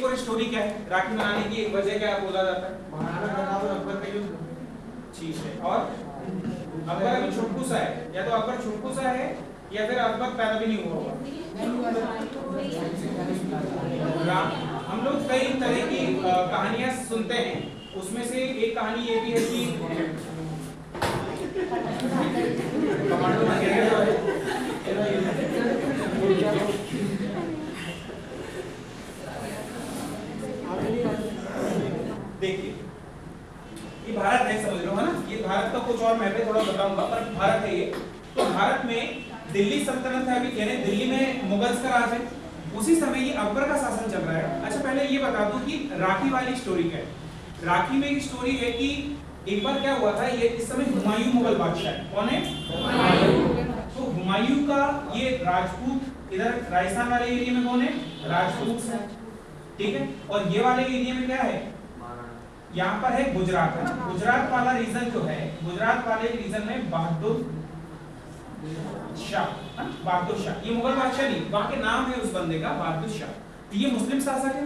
और स्टोरी क्या है, राखी बनाने की एक वजह क्या बोला जाता है? अकबर का युद्ध। ठीक है, और अकबर अभी छुटकू सा है, या तो अकबर छुटकू सा है या फिर अकबर पैदा भी नहीं हुआ होगा। हम लोग कई तरह की कहानियां सुनते हैं, उसमें से एक कहानी ये भी है कि देखिए ये भारत है, समझ लो है ना, ये भारत का कुछ और मैं भी थोड़ा बताऊंगा, पर भारत है ये। तो भारत में दिल्ली सल्तनत है अभी, यानी दिल्ली में मुगल्स का राज है, उसी समय ये अकबर का शासन चल रहा है। अच्छा पहले ये बता दूं कि राखी वाली स्टोरी क्या है। राखी में एक स्टोरी है कि एक बार क्या हुआ था, ये इस समय हुमायूं मुगल बादशाह है। कौन है? तो हुमायूं का ये राजपूत, इधर राजस्थान वाले एरिया में कौन है? राजपूत, ठीक है। और ये वाले एरिया में क्या है, यहाँ पर है गुजरात है। गुजरात वाला रीजन जो है, गुजरात वाले रीजन में बहादुर शाह, बहादुर शाह, ये मुगल बादशाह नहीं, वहां के नाम है उस बंदे का बहादुर शाह। तो ये मुस्लिम शासक है,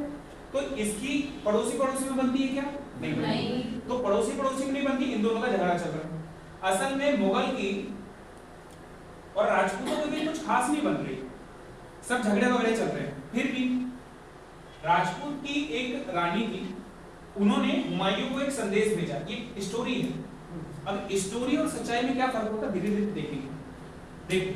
तो इसकी पड़ोसी में बनती है क्या? नहीं बनती। तो पड़ोसी में नहीं बनती, इन दोनों का झगड़ा चल रहा है। असल में मुगल की और राजपूतों के बीच कुछ खास नहीं बन रही, सब झगड़े वगड़े चल रहे हैं। फिर भी राजपूत की एक रानी थी, उन्होंने हुमायूं को एक संदेश भेजा। ये स्टोरी है। अब स्टोरी और सच्चाई में क्या फर्क होता है, धीरे धीरे देखेंगे। देखो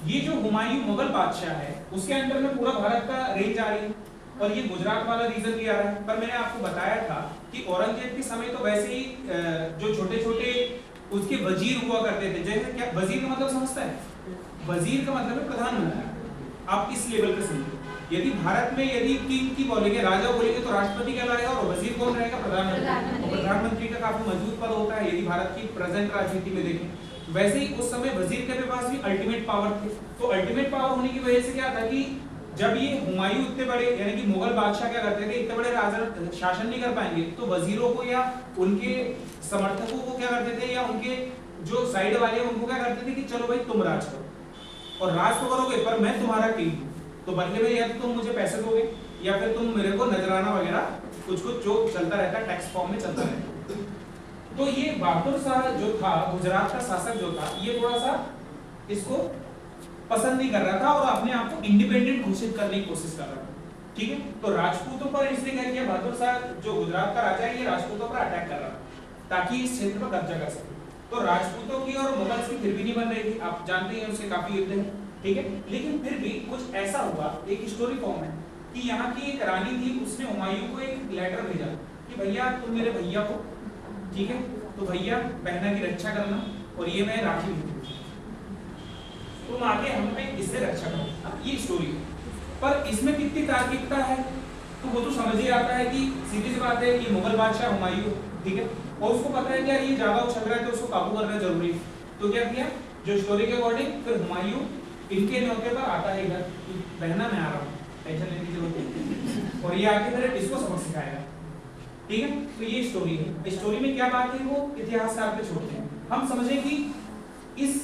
ये जो हुमायूं मुगल बादशाह है, उसके अंडर में पूरा भारत का रेंज आ रही है, और ये गुजरात वाला रीजन भी आ रहा है। पर मैंने आपको बताया था कि औरंगजेब के समय तो वैसे ही जो छोटे छोटे उसके वजीर हुआ करते थे। जैसे क्या वजीर का मतलब समझता है? वजीर का मतलब है प्रधानमंत्री। आप इस लेवल पे समझो, यदि भारत में यदि किंग की बोलेंगे, राजा बोलेंगे, तो राष्ट्रपति कहलाएगा, और वजीर कौन रहेगा? प्रधानमंत्री। और प्रधानमंत्री का काफी मजबूत पद होता है, यदि भारत की प्रेजेंट राजनीति में देखें। वैसे ही उस समय वजीर के पास भी अल्टीमेट पावर थे। तो अल्टीमेट पावर होने की वजह से क्या था कि जब ये हुमायूं इतने बड़े, यानी कि मुगल बादशाह क्या करते थे, इतने बड़े राजा शासन नहीं कर पाएंगे, तो वजीरों को या उनके समर्थकों को क्या करते थे, या उनके जो साइड वाले उनको क्या करते थे कि चलो भाई तुम राज करो, और राज तो करोगे पर मैं तुम्हारा किंग हूं, तो बदले में या तो तुम मुझे पैसे दोगे या फिर तुम मेरे को नजराना वगैरह कुछ जो चलता रहता है, टैक्स फॉर्म में चलता रहता है। तो ये बहादुर शाह जो था, गुजरात का शासक जो था, ये थोड़ा सा इसको पसंद नहीं कर रहा था और अपने आप को इंडिपेंडेंट घोषित करने की कोशिश कर रहा था, ठीक है। तो राजपूतों पर इसने क्या किया, बहादुर शाह जो गुजरात का राजा है, ये राजपूतों पर अटैक कर रहा था ताकि इस क्षेत्र पर कब्जा कर सके। तो राजपूतों की और मुगल्स की फिर भी नहीं बन रही थी, आप जानते हैं उससे काफी युद्ध है, ठीक है। लेकिन फिर भी कुछ ऐसा हुआ, एक स्टोरी फॉर्म है कि यहाँ की एक रानी थी, उसने हुमायूं को एक लेटर भेजा कि भैया तुम मेरे भैया को, ठीक है, तो भैया बहना की रक्षा करना, और ये मैं राखी भेजूंगी, तुम आगे हम पे इससे रक्षा करो। ये स्टोरी है, पर इसमें कितनी तार्किकता है तो वो तो समझ ही आता है कि सीधी सी बात है कि मुगल बादशाह हुमायूं, ठीक है, और उसको पता है कि यार ये ज्यादा उछल रहा है तो उसको काबू करना जरूरी है। तो क्या किया, जो स्टोरी के अकॉर्डिंग फिर हुमायूं इनके न्योते पर आता है इधर, बहना मैं आ रहा हूँ, टेंशन लेने की जरूरत नहीं, और ये आके फिर इसको सबक सिखाएगा, ठीक है। तो ये स्टोरी है। स्टोरी में क्या बात है वो इतिहासकार पे छोड़ते हैं, हम समझें कि इस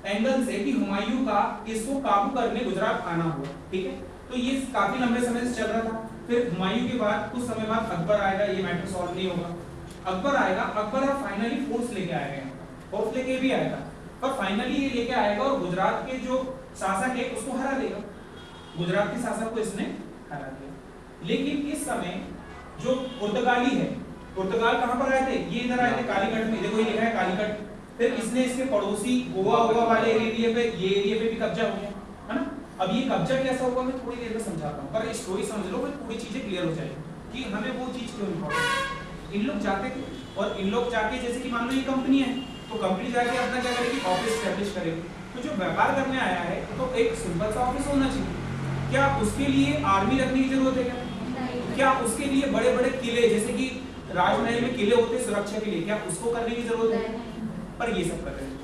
एंगल से कि हुमायूं का इसको काबू करने गुजरात आना हुआ, ठीक है। तो ये काफी लंबे समय से चल रहा था। फिर हुमायूं के बाद कुछ समय बाद अकबर आएगा, ये मैटर सॉल्व नहीं होगा। अकबर आएगा, अकबर फाइनली फोर्स लेके आएगा, फोर्स लेके भी आएगा, पर फाइनली ये लेके आएगा और गुजरात के जो शासक है उसको हरा देगा। गुजरात के शासक को इसने हरा दिया। लेकिन इस समय जो पुर्तगाली है, पुर्तगाल कहां पर आए थे, ये इधर आए थे कालीकट में, देखो ये लिखा है कालीकट। फिर इसने इसके पड़ोसी गोवा वाले एरिया पे, ये एरिया पे भी कब्जा हो गया, है ना। अब ये कब्जा कैसा हुआ मैं थोड़ी देर में समझाता हूँ, पर स्टोरी समझ लो, फिर पूरी चीजें क्लियर हो जाएगी कि हमें वो चीज क्यों इम्पोर्टेंट। इन लोग जाते थे, और इन लोग जाके जैसे कि मान लो ये कंपनी है, तो कंपनी जाके अपना क्या करेगी, ऑफिस एस्टैब्लिश करेगी। तो जो व्यापार करने आया है तो एक सिंपल सा ऑफिस होना चाहिए, क्या उसके लिए आर्मी रखने की जरूरत है क्या उसके लिए बड़े बड़े किले, जैसे कि राजमहल में किले होते सुरक्षा के लिए, क्या उसको करने की जरूरत है? पर ये सब कर रहे हैं,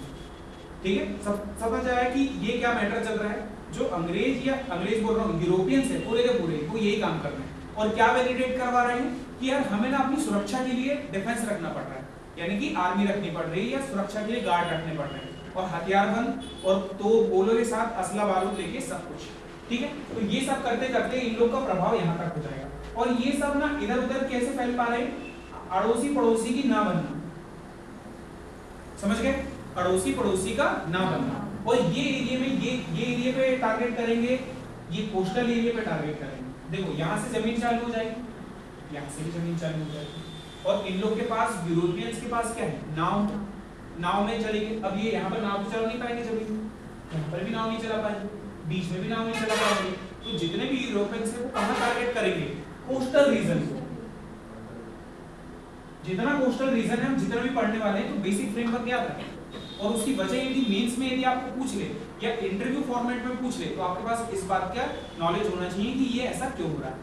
ठीक है। सब समझ आया कि ये क्या मैटर चल रहा है। जो अंग्रेज, या अंग्रेज बोल रहा हूँ, यूरोपियंस है पूरे के पूरे, वो यही काम कर रहे हैं, और क्या वैलिडेट करवा रहे हैं कि यार हमें ना अपनी सुरक्षा के लिए डिफेंस रखना पड़ रहा है, यानी कि आर्मी रखनी पड़ रही है, या सुरक्षा के लिए गार्ड रखने पड़ रहे हैं, और हथियारबंद और तो गोलों के साथ असला बारूद लेके सब कुछ, ठीक है। तो ये सब करते करते इन लोग का प्रभाव यहाँ तक हो जाएगा। और ये सब ना इधर उधर कैसे फैल पा रहे हैं, अड़ोसी पड़ोसी की ना बनना, समझ गए, अड़ोसी पड़ोसी का ना बनना। और ये एरिया में ये एरिया पे टारगेट करेंगे, ये कोस्टल एरिया पे टारगेट करेंगे। देखो यहाँ से जमीन चालू हो जाएगी, यहाँ से भी जमीन चालू हो जाएगी, और इन लोग के पास, यूरोपियंस के पास क्या है, नाव में चलेंगे। अब ये यहाँ पर नाव तो चला नहीं पाएंगे, जमीन यहाँ पर भी नाव नहीं चला पाएंगे, बीच में भी नाव नहीं चला पाएंगे। तो जितने भी यूरोपियंस है वो कहाँ टारगेट करेंगे, कोस्टल रीजन को। जितना कोस्टल रीजन है, हम जितना भी पढ़ने वाले हैं, तो बेसिक फ्रेमवर्क क्या था, और उसकी वजह यदि मेंस में यदि आपको पूछ ले या इंटरव्यू फॉर्मेट में पूछ ले, तो आपके पास इस बात का नॉलेज होना चाहिए कि ये ऐसा क्यों हो रहा है,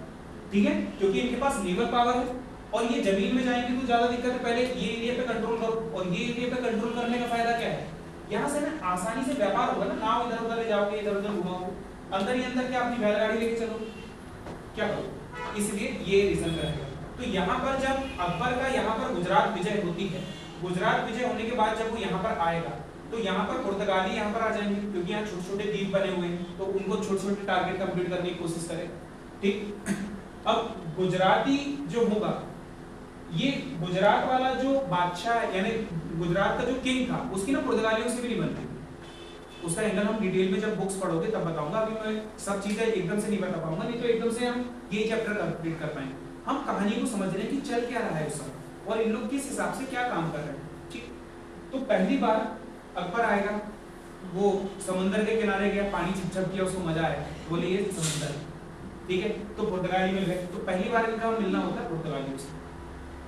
ठीक है, क्योंकि इनके पास नेवल पावर है और ये जमीन में जाएंगे तो ज्यादा दिक्कत है। पहले ये एरिया पे कंट्रोल करो, और ये एरिया पे कंट्रोल करने का फायदा क्या है, यहाँ से ना आसानी से व्यापार होगा ना, नाव इधर उधर ले जाओगे, इधर उधर घुमाओगे, अंदर ही अंदर क्या अपनी बैलगाड़ी लेके चलो, क्या करो, इसलिए ये रीजन रहेगा। तो यहाँ पर जब अकबर का यहाँ पर गुजरात विजय होती है, गुजरात विजय होने के बाद जब वो यहाँ पर आएगा, तो यहाँ पर पुर्तगाली यहाँ पर आ जाएंगे, क्योंकि यहाँ छोटे छोटे द्वीप बने हुए हैं, तो उनको छोटे छोटे टारगेट कंप्लीट करने की कोशिश करें, ठीक। अब गुजराती जो होगा, ये गुजरात वाला जो बादशाह यानी गुजरात का जो किंग था, उसकी ना पुर्तगालियों से भी नहीं बनती, उसका एंगल हम डिटेल में जब बुक्स पढ़ोगे तब बताऊंगा, अभी मैं सब चीजें एकदम से नहीं बता पाऊंगा, नहीं तो एकदम से हम ये चैप्टर कंप्लीट कर पाएंगे। हम कहानी को समझ रहे हैं कि चल क्या रहा है उस समय, और इन लोग किस हिसाब से क्या काम कर रहे हैं, ठीक। तो पहली बार अकबर आएगा, वो समुद्र के किनारे गया, पानी छिप किया, उसको मजा आया, बोले ये समुद्र, ठीक है, तो पुर्तगाली मिल गए। तो पहली बार इनका मिलना होता है पुर्तगालियों से,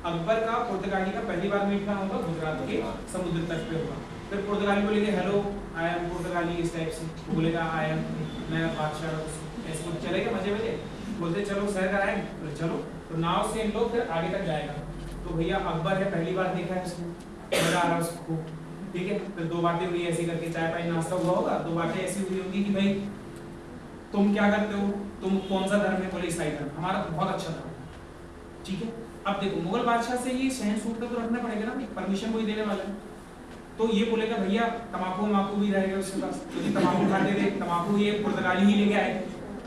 अकबर का पुर्तगाली का पहली बार मिलना होगा गुजरात के समुद्र तट पे होगा। फिर पुर्तगाली बोलेंगे हेलो आई एम पुर्तगाली, इस टाइप से बोलेगा आई एम, मैं बादशाह, ऐसे कुछ चलेगा मजे मजे, बोलते चलो सैर कराएंगे, तो चलो, तो नाव से इन लोग फिर आगे तक जाएगा। तो भैया अकबर है, पहली बार देखा है उसको, मजा आ रहा है उसको, ठीक है। फिर दो बातें हुई ऐसी करके, चाय पानी नाश्ता हुआ होगा, दो बातें ऐसी हुई होंगी कि भाई तुम क्या करते हो, तुम कौन सा धर्म है, बोले ईसाई धर्म, हमारा तो बहुत अच्छा धर्म, ठीक है। अब देखो मुगल बादशाह से ये सहन सूट का तो रखना पड़ेगा ना, परमिशन वही देने वाला है, तो ये बोलेगा भैया तमाकू भी रहेगा उसके पास, क्योंकि तमाकू खाते थे, तमाकू ये पुर्तगाली ही लेके आए,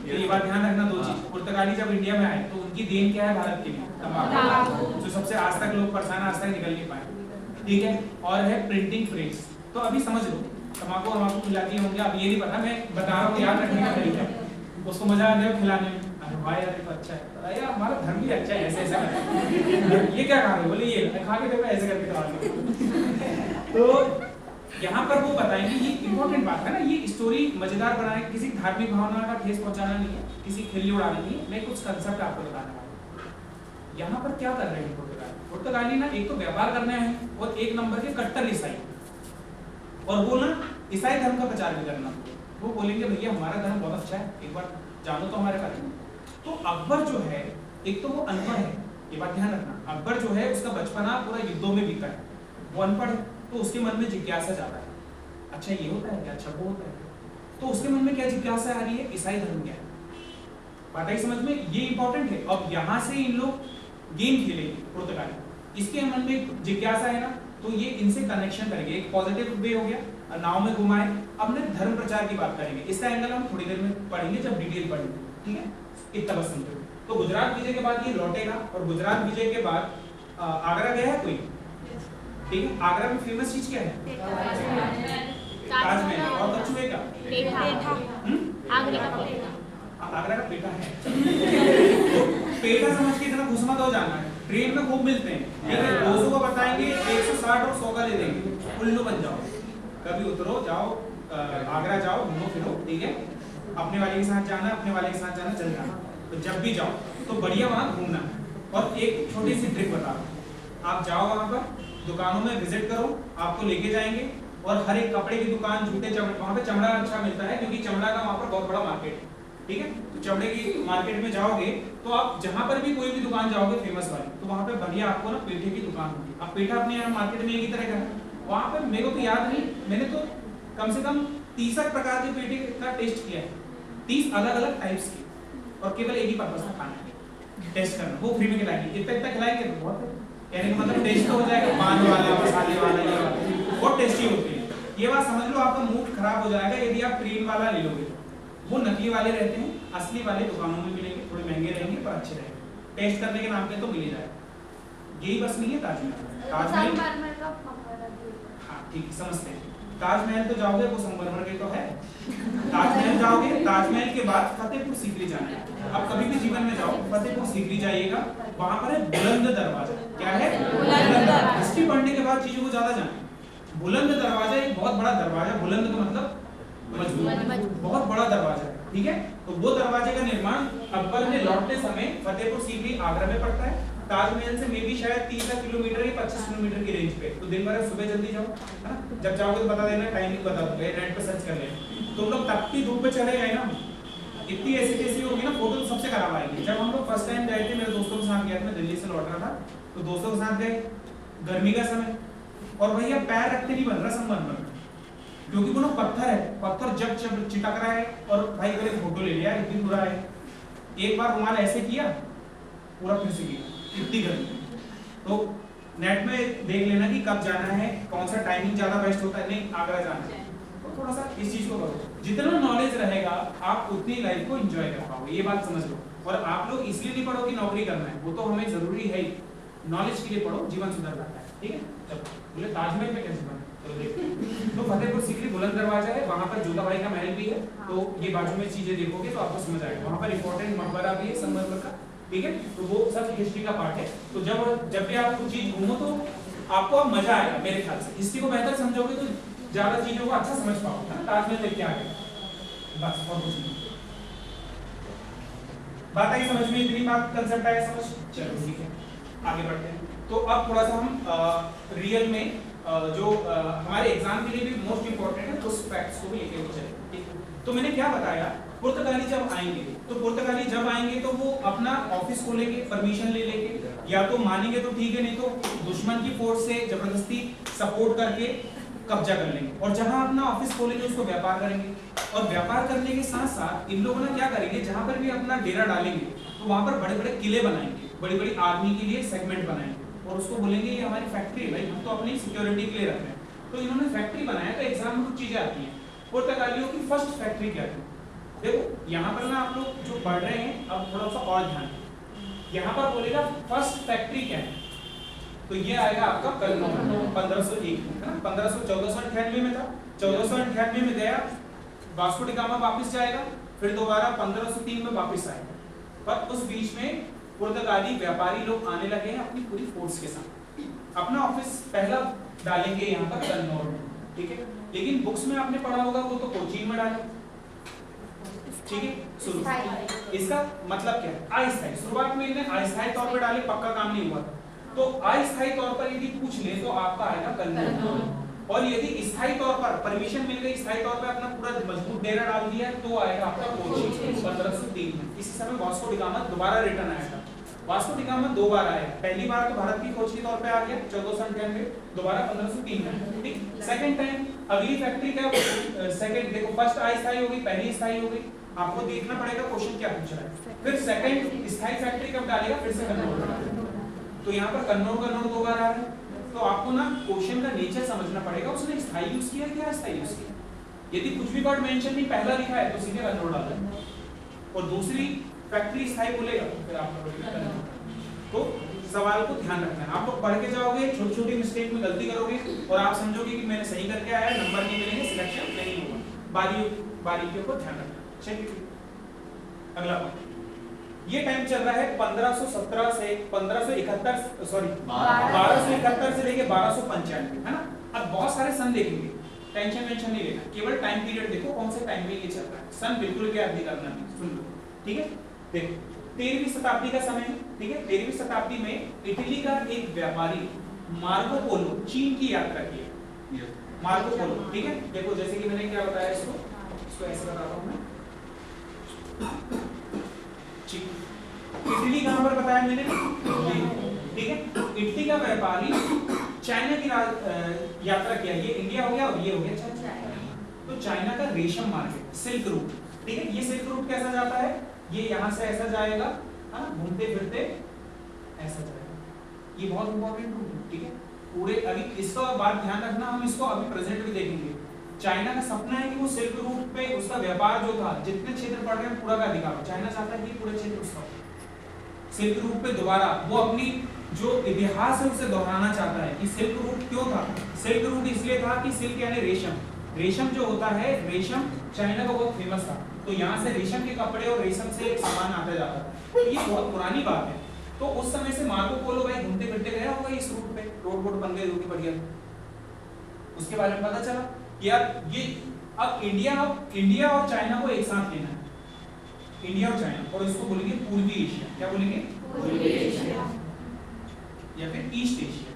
तो ये बात ध्यान रखना। दो चीज, पुर्तगाली जब इंडिया में आए तो उनकी देन क्या है भारत के लिए, तमाकू, जो सबसे आज तक लोग परेशान आज तक निकल नहीं पाए, ठीक है। और है प्रिंटिंग प्रेस, तो अभी समझ लो तमाकू खिलाती होंगे, अब ये नहीं पता, मैं बता रहा हूँ याद रखने का तरीका, उसको मजा आ गया खिलाने में, अरे भाई यार तो अच्छा है, अरे यार हमारा धर्म भी अच्छा है, ऐसे ऐसे ये क्या खा रहे हो, बोले ये खा के देखो, ऐसे करके खा। तो यहाँ पर वो बताएंगे, ये इंपॉर्टेंट बात है ना, ये स्टोरी मजेदार बनाने, किसी धार्मिक भावना का ठेस पहुंचाना नहीं है, किसी खिल्ली उड़ाना नहीं है, मैं कुछ कंसेप्ट आपको बताने वाला हूँ। यहाँ पर क्या कर रहे हैं पुर्तगाली ना, एक तो व्यापार करना है और एक नंबर के कट्टर ईसाई, और वो ना ईसाई धर्म का प्रचार भी करना। वो बोलेंगे भैया हमारा धर्म बहुत अच्छा है, एक बार जानो तो हमारे बारे में। तो अकबर जो है, एक तो वो अनपढ़ है, ये बात ध्यान रखना, अकबर जो है उसका बचपना पूरा युद्धों में बीता है, वो अनपढ़ है, तो उसके मन में जिज्ञासा जाता है, अच्छा ये होता है क्या, अच्छा वो होता है, तो उसके मन में क्या जिज्ञासा आ रही है, ईसाई धर्म क्या है, बात आई समझ में, ये इंपॉर्टेंट है। अब यहाँ से इन लोग गेम खेलेंगे पुर्तगाली, इसके मन में जिज्ञासा है ना, तो ये इनसे कनेक्शन करेंगे, एक पॉजिटिव वे हो गया, नाव में घुमाए। अब ना धर्म प्रचार की बात करेंगे, इसका एंगल हम थोड़ी देर में पढ़ेंगे जब डिटेल पढ़ेंगे, ठीक है, इतना बस समझो। तो गुजरात विजय के बाद ये लौटेगा, और गुजरात विजय के बाद आगरा गया है कोई, ठीक है, आगरा में फेमस चीज क्या है, ताजमहल, और कछुए का आगरा का पेठा है। तो पेठा समझ के इतना घुसमत हो जाना है, ट्रेन में खूब मिलते हैं, ठीक है, 200 को बताएंगे 160 और 100 का दे देंगे, उल्लू बन जाओ, कभी उतरो जाओ, आगरा जाओ, घूमो फिरो, ठीक है, अपने वाले के साथ जाना, अपने वाले के साथ जाना, चल जाना, तो जब भी जाओ तो बढ़िया वहाँ घूमना। और एक छोटी सी ट्रिक बता रहा हूँ, आप जाओ वहाँ पर, दुकानों में विजिट करो, आपको लेके जाएंगे, और हर एक कपड़े की दुकान, जूते, चमड़े, वहाँ पे चमड़ा अच्छा मिलता है, क्योंकि चमड़ा का वहाँ पर बहुत बड़ा मार्केट है, ठीक है। तो चमड़े की मार्केट में जाओगे तो आप जहाँ पर भी कोई भी दुकान जाओगे फेमस वाली, तो वहाँ पे बढ़िया आपको ना पेठे की दुकान होगी। अब पेठा अपने यहाँ मार्केट में एक ही तरह का है, वहाँ पे मेरे को तो याद नहीं, मैंने तो कम से कम 30 प्रकार के पेठे का टेस्ट किया है, 30 अलग अलग टाइप्स के, और केवल एक ही पर्पस था, खाने टेस्ट करना, वो फ्री में खिलाएंगे, इतना खिलाएंगे तो बहुत है, कहने का मतलब टेस्ट तो हो जाएगा, पान वाला, मसाले वाला, ये वाला बहुत टेस्टी होते हैं। ये बात समझ लो, आपका मूड खराब हो जाएगा यदि आप क्रीम वाला ले लोगे, वो नकली वाले रहते हैं, असली वाले दुकानों में मिलेंगे, थोड़े महंगे रहेंगे पर अच्छे रहेंगे, टेस्ट करने के नाम पे तो मिल ही जाएगा। यही बस नहीं है ताजमहल। ताजमहल हाँ ठीक समझते हैं। ताजमहल तो जाओगे वो संगमरमर के तो है। ताजमहल जाओगे, ताजमहल के बाद फतेहपुर सीकरी जाना है। अब कभी भी जीवन में जाओ फतेहपुर सीकरी जाइएगा, वहां पर है बुलंद दरवाजा। क्या है? बुलंद। हिस्ट्री पढ़ने के बाद चीजों को ज्यादा जाने। बुलंद दरवाजा एक बहुत बड़ा दरवाजा, बुलंद का मतलब मजबूत, बहुत बड़ा दरवाजा है, ठीक है। तो वो दरवाजे का निर्माण अकबर ने लौटते समय फतेहपुर सीकरी आगरा में पड़ता है। ताजमहल से मे भी शायद 30 किलोमीटर या 25 किलोमीटर की रेंज पे। तो दिन भर सुबह जल्दी जाओ, है ना। जब जाओगे तो बता देना, टाइमिंग बता दूंगा, नेट पे सर्च कर लेना। तो हम लोग तपती धूप पे चले गए ना, इतनी ऐसी कैसी होगी ना, फोटो तो सबसे खराब आएगी। जब हम लोग फर्स्ट टाइम गए थे, मेरे दोस्तों के साथ गया था, मैं दिल्ली से लौट रहा था, तो दोस्तों के साथ गए, गर्मी का समय, और भैया पैर रखते नहीं बन रहा संगमरमर में, क्योंकि वो ना पत्थर है, पत्थर जब जब चिटक रहा है। और भाई पहले फोटो ले लिया, इतनी बुरा है। एक बार रुमाल ऐसे किया, पूरा फिर से किया, इतनी गर्मी। तो नेट में देख लेना कि कब जाना है, कौन सा टाइमिंग ज्यादा बेस्ट होता है। नहीं, आगरा जाना है तो थोड़ा सा इस चीज को करो। जितना नॉलेज रहेगा आप उतनी लाइफ को एंजॉय कर पाओगे, ये बात समझ लो। और आप लोग इसलिए नहीं पढ़ो कि नौकरी करना है, वो तो हमें जरूरी है ही, नॉलेज के लिए पढ़ो, जीवन सुधर जाता है, ठीक है। चलो बोले ताजमहल में कैसे बना, तो देखिए। तो फतेहपुर सीकरी बुलंद दरवाजा है, वहां पर जोधा भाई का महल भी है। तो ये बाजू में चीजें देखोगे तो आपको समझ आएगा। वहां पर इंपॉर्टेंट मकबरा भी है संगमरमर का, ठीक है। तो वो सब हिस्ट्री का पार्ट है। तो जब भी आप कुछ चीज घूमो तो आपको अब मजा आएगा मेरे ख्याल से। हिस्ट्री को बेहतर समझोगे तो ज्यादा चीजों को अच्छा समझ पाओगे, है ना। ताजमहल देख के आ गए, बस और कुछ नहीं। बात आई समझ में, इतनी बात कंसेप्ट आया समझ। चलो ठीक है, आगे बढ़ते हैं। तो अब थोड़ा सा हम रियल में जो हमारे एग्जाम के लिए भी मोस्ट इंपॉर्टेंट है, उस फैक्ट्स को भी लेके हो जाए, ठीक है। तो मैंने क्या बताया, पुर्तगाली जब आएंगे, तो पुर्तगाली जब आएंगे तो वो अपना ऑफिस खोलेंगे, परमिशन ले लेंगे, या तो मानेंगे तो ठीक है, नहीं तो दुश्मन की फोर्स से जबरदस्ती सपोर्ट करके कब्जा कर लेंगे। और जहां अपना ऑफिस खोलेंगे उसको व्यापार करेंगे। और व्यापार करने के साथ साथ इन लोगों ने क्या करेंगे, जहां पर भी अपना डेरा डालेंगे तो वहां पर बड़े बड़े किले बनाएंगे, बड़ी बड़ी आर्मी के लिए सेगमेंट बनाएंगे, और उसको बोलेंगे ये हमारी फैक्ट्री है भाई, हम तो अपनी सिक्योरिटी के लिए रख रहे हैं। तो इन्होंने फैक्ट्री बनाया। तो एग्जाम में कुछ चीजें आती हैं, पुर्तगालियों की फर्स्ट फैक्ट्री क्या थी। देखो यहाँ पर ना आप लोग जो पढ़ रहे हैं, अब थोड़ा सा और ध्यान, यहाँ पर बोलेगा फर्स्ट फैक्ट्री क्या है, तो ये आएगा आपका कन्नौज 1501 में, है ना। 1498 में था, 1498 में गया, वास्को डी गामा वापस जाएगा, फिर दोबारा 1503 में वापस आएगा। पर उस बीच में पुर्तगाली व्यापारी लोग आने लगे हैं अपनी पूरी फोर्स के साथ। अपना ऑफिस पहला डालेंगे यहाँ पर कन्नौज में, ठीक है। लेकिन बुक्स में आपने पढ़ा होगा वो तो कोचीन में डाले, ठीक है। शुरू इसका मतलब क्या है, अस्थायी। शुरुआत में इन्हें अस्थायी तौर पर डाले, पक्का काम नहीं हुआ। तो अस्थायी तौर पर यदि पूछ ले तो आपका आएगा कन्नौज। और यदि स्थायी तौर पर परमिशन मिल गई, स्थायी तौर पर अपना पूरा मजबूत डेरा डाल दिया, तो आएगा आपका कोचीन 1503 में। इसी समय वास्को डी गामा दोबारा रिटर्न आया था। वास्को डी गामा दो बार आया, पहली बार तो भारत की खोज के तौर पे आ गया 1498, दोबारा 1503 में, ठीक। सेकंड टाइम अगली फैक्ट्री क्या, सेकंड देखो, फर्स्ट अस्थायी हो गई, पहली स्थायी हो गई। आपको देखना पड़ेगा क्वेश्चन क्या पूछ रहा है। फिर सेकंड स्थायी फैक्ट्री कब डालेगा, फिर से कन्नौज। तो यहाँ पर कन्नौज दो बार आ रहा है। तो आपको ना क्वेश्चन का नेचर समझना पड़ेगा, उसने स्थायी यूज किया क्या अस्थायी यूज किया। यदि कुछ भी वर्ड मेंशन नहीं पहला लिखा है तो सीधे कन्नौज डालना, और दूसरी फैक्ट्री स्थायी बोलेगा तो फिर आप तो सवाल को ध्यान रखना है। आप लोग पढ़ के जाओगे, छोटी छोटी मिस्टेक में गलती करोगे और आप समझोगे कि मैंने सही करके आया, नंबर नहीं मिलेंगे, सिलेक्शन नहीं होगा। बारीकियों को ध्यान रखना। चलिए अगला पॉइंट, ये टाइम चल रहा है 1217 से 1271 सॉरी 1271 से लेके 1295, है ना। अब बहुत सारे सन देखेंगे, टेंशन नहीं लेना, केवल टाइम पीरियड देखो कौन से टाइम में ये चल रहा है। सन बिल्कुल भी याद नहीं करना है, सुन लो, ठीक है। देखो 13वीं शताब्दी का समय है, ठीक है। 13वीं शताब्दी में इटली का एक व्यापारी मार्को पोलो चीन की यात्रा की है। मार्को पोलो, ठीक है। देखो जैसे कि मैंने क्या बताया, इसको ऐसे बताता हूं मैं। इटली कहां पर बताया मैंने, ठीक है। इटली का व्यापारी चाइना की यात्रा किया। ये इंडिया हो गया और ये हो गया चाइना। तो चाइना का रेशम मार्केट, सिल्क रूट, ठीक है। ये सिल्क रूट कैसा जाता है, ये यहाँ से ऐसा जाएगा, घूमते फिरते ऐसा जाएगा। ये बहुत इंपॉर्टेंट रूट है, ठीक है। पूरे अभी इसका बात ध्यान रखना, हम इसको अभी प्रेजेंट भी देखेंगे। चाइना का सपना है कि वो सिल्क रूट पे उसका व्यापार जो था, जितने क्षेत्र पड़ रहे हैं पूरा का अधिकार हो। चाइना चाहता है कि पूरे क्षेत्र उसका सिल्क रूट पे दोबारा वो अपनी जो इतिहास है उसे दोहराना चाहता है कि सिल्क रूट क्यों था। सिल्क रूट इसलिए था कि सिल्क यानी रेशम, रेशम जो होता है, रेशम चाइना का बहुत फेमस था, तो यहाँ से रेशम के कपड़े और रेशम से सामान आता जाता था। तो ये बहुत पुरानी बात है। तो उस समय से मार्को पोलो भाई घूमते फिरते गया होगा इस रूट पे, रोड वोड बन गए होगी बढ़िया, उसके बारे में पता चला कि यार ये अब इंडिया और चाइना को एक साथ लेना है, इंडिया और चाइना, और इसको बोलेंगे पूर्वी एशिया। क्या बोलेंगे? पूर्वी एशिया या फिर ईस्ट एशिया।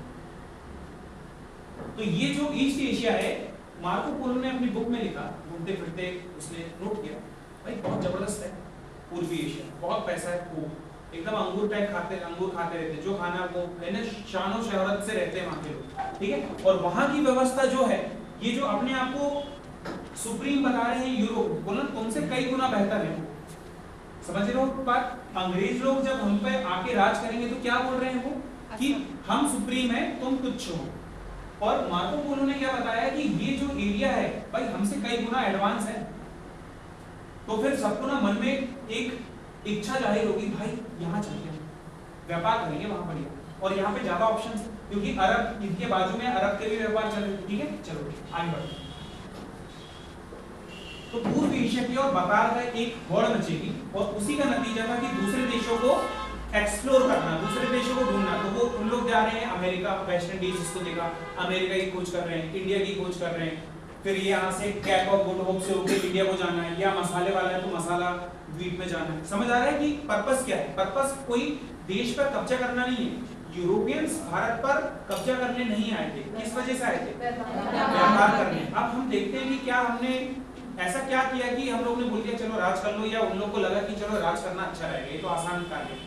तो ये जो ईस्ट एशिया है, मार्को पोलो ने अपनी बुक में लिखा, घूमते फिरते उसने नोट किया भाई बहुत जबरदस्त है पूर्वी एशिया, बहुत पैसा है, खूब एकदम अंगूर खाते रहते, जो खाना वो है शान और शोहरत से रहते हैं वहां के लोग, ठीक है। और वहां की व्यवस्था जो है, ये जो अपने आप को सुप्रीम बता रहे हैं यूरोप, बोला तुमसे कई गुना बेहतर है वो, समझ रहे हो बात। अंग्रेज लोग जब हम पे आके राज करेंगे तो क्या बोल रहे हैं वो कि हम सुप्रीम है, तुम तुच्छ हो। और मार्को पोलो ने क्या बताया कि ये जो एरिया है भाई हमसे कई गुना एडवांस है। तो फिर सबको ना मन में एक इच्छा जाहिर होगी भाई यहाँ चलते हैं, व्यापार करेंगे वहां बढ़िया, और यहाँ पे ज्यादा ऑप्शन है क्योंकि अरब इनके बाजू में अरब के भी व्यापार चल रहे हैं, ठीक है। चलो आगे बढ़ते हैं। तो पूर्व एशिया की और व्यापार का एक होड़ मचेगी, और उसी का नतीजा था कि दूसरे देशों को एक्सप्लोर करना, दूसरे देशों को ढूंढना। तो वो उन लोग जा रहे हैं अमेरिका, वेस्ट इंडीज इसको देखा, अमेरिका की खोज कर रहे हैं, इंडिया की खोज कर रहे हैं, फिर यहाँ से कैप ऑफ गुड होप से होकर इंडिया को जाना है, या मसाले वाला है तो मसाला द्वीप में जाना है। समझ आ रहा है कि पर्पस क्या है? पर्पस कोई देश पर कब्जा करना नहीं है। यूरोपियंस भारत पर कब्जा करने नहीं आए थे, किस वजह से आए थे? व्यापार करने। अब हम देखते हैं कि क्या हमने ऐसा क्या किया कि हम लोग ने बोल दिया चलो राज कर लो, या उन लोग को लगा कि चलो राज करना अच्छा रहेगा, ये तो आसान कार्य है,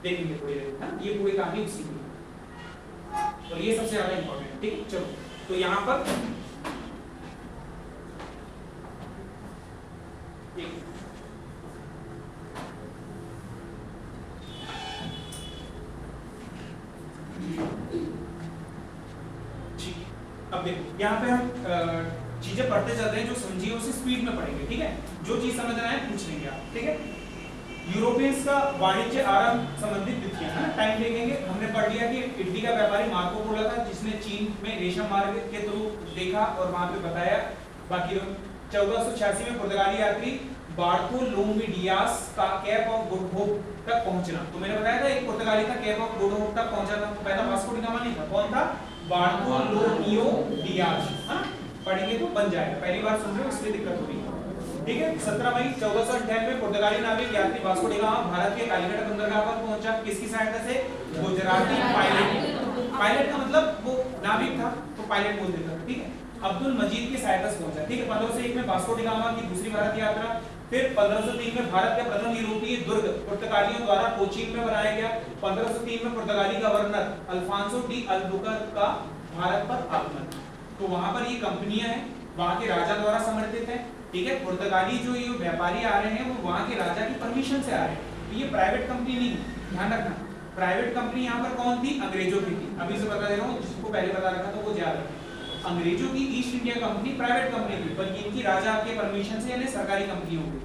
देखेंगे थोड़ी देर में, ये पूरी कहानी उसी की, और ये सबसे ज्यादा इंपॉर्टेंट है, ठीक। चलो तो यहाँ पर अब देखो यहाँ पे हम चीजें पढ़ते चल रहे हैं, जो समझिए उसे स्पीड में पढ़ेंगे, ठीक है। जो चीज समझ रहे हैं पूछ लेंगे आप, ठीक है। यूरोपियंस का वाणिज्य आरंभ संबंधित तिथियां है ना, टाइम देखेंगे। हमने पढ़ लिया कि इटली का व्यापारी मार्को पोलो था, जिसने चीन में रेशम मार्ग के थ्रू देखा और वहां पे बताया। बाकी 1486 में पुर्तगाली यात्री बार्थोलोमीडियास का केप ऑफ गुड होप तक पहुंचना। तो मैंने बताया था एक पुर्तगाली था, केप ऑफ गुड होप तक पहुंचा था, तो पहला वास्को डी गामा नहीं था, कौन था? Bartolomeu Diaz. हां पढ़ेंगे तो बन जाएगा, पहली बार सुन रहे हो इसलिए दिक्कत हो रही है, ठीक है। 17 मई 1498 में पुर्तगाली नाविक यात्री वास्को डी गामा भारत के कालीकट बंदरगाह पर पहुंचा, किसकी सहायता से? गुजराती पायलट। पायलट का मतलब वो नाविक था तो पायलट बोल देता था, ठीक है। अब्दुल मजीद की सहायता से पहुंचा, ठीक है। 1501 में वास्को डी गामा की दूसरी भारत यात्रा। फिर 1503 में भारत का प्रथम यूरोपीय दुर्ग पुर्तगालियों द्वारा कोचीन में बनाया गया। 1503 में पुर्तगाली गवर्नर अल्फांसो डी अल्बुकर्क का भारत पर आगमन। तो वहां पर ये कंपनियां हैं, वहां के राजा द्वारा समर्थित हैं, ठीक है। पुर्तगाली जो ये व्यापारी आ रहे हैं वो वहां के राजा की परमिशन से आ रहे हैं, तो ये प्राइवेट कंपनी नहीं, ध्यान रखना। प्राइवेट कंपनी यहाँ पर कौन थी? अंग्रेजों की थी। अभी से बता दे रहा हूँ, जिसको पहले बता रखा था वो याद रखें। अंग्रेजों की east India company private company थी, पर इनकी राजा के परमिशन से यानी सरकारी कंपनी होगी,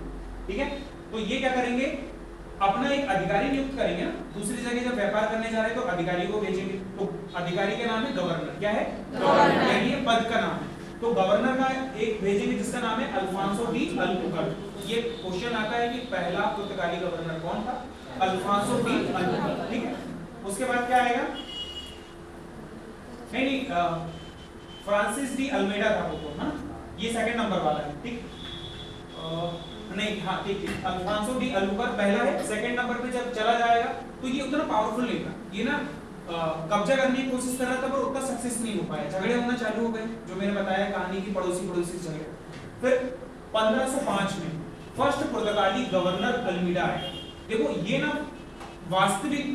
ठीक है। तो ये क्या करेंगे? अपना एक अधिकारी नियुक्त करेंगे ना, दूसरी जगह जब व्यापार करने जा रहे हैं तो अधिकारी को भेजेंगे। तो अधिकारी का नाम है गवर्नर। क्या है? गवर्नर, यानी ये पद का नाम है। तो गवर्नर का एक भेजेंगे जिसका नाम है अल्फांसो डी अल्बुकर्क। ये क्वेश्चन आता है कि पहला पुर्तगाली गवर्नर कौन था? अल्फांसो डी अल्बुकर्क, ठीक है। उसके बाद क्या आएगा? नहीं, फ्रांसिस डी अल्मेडा था वो, हाँ ये सेकंड नंबर वाला है, ठीक। नहीं, हाँ ठीक है, अल्फांसो डी अल्बुकर्क पहला है। सेकंड नंबर पे जब चला जाएगा तो ये उतना पावरफुल नहीं था, ये ना कब्जा करने की कोशिश कर रहा था पर उतना सक्सेस नहीं हो पाया, झगड़े होना चालू हो गए, जो मैंने बताया कहानी की पड़ोसी झगड़े। फिर 1505 में फर्स्ट पुर्तगाली गवर्नर अल्मीडा है। देखो ये ना वास्तविक,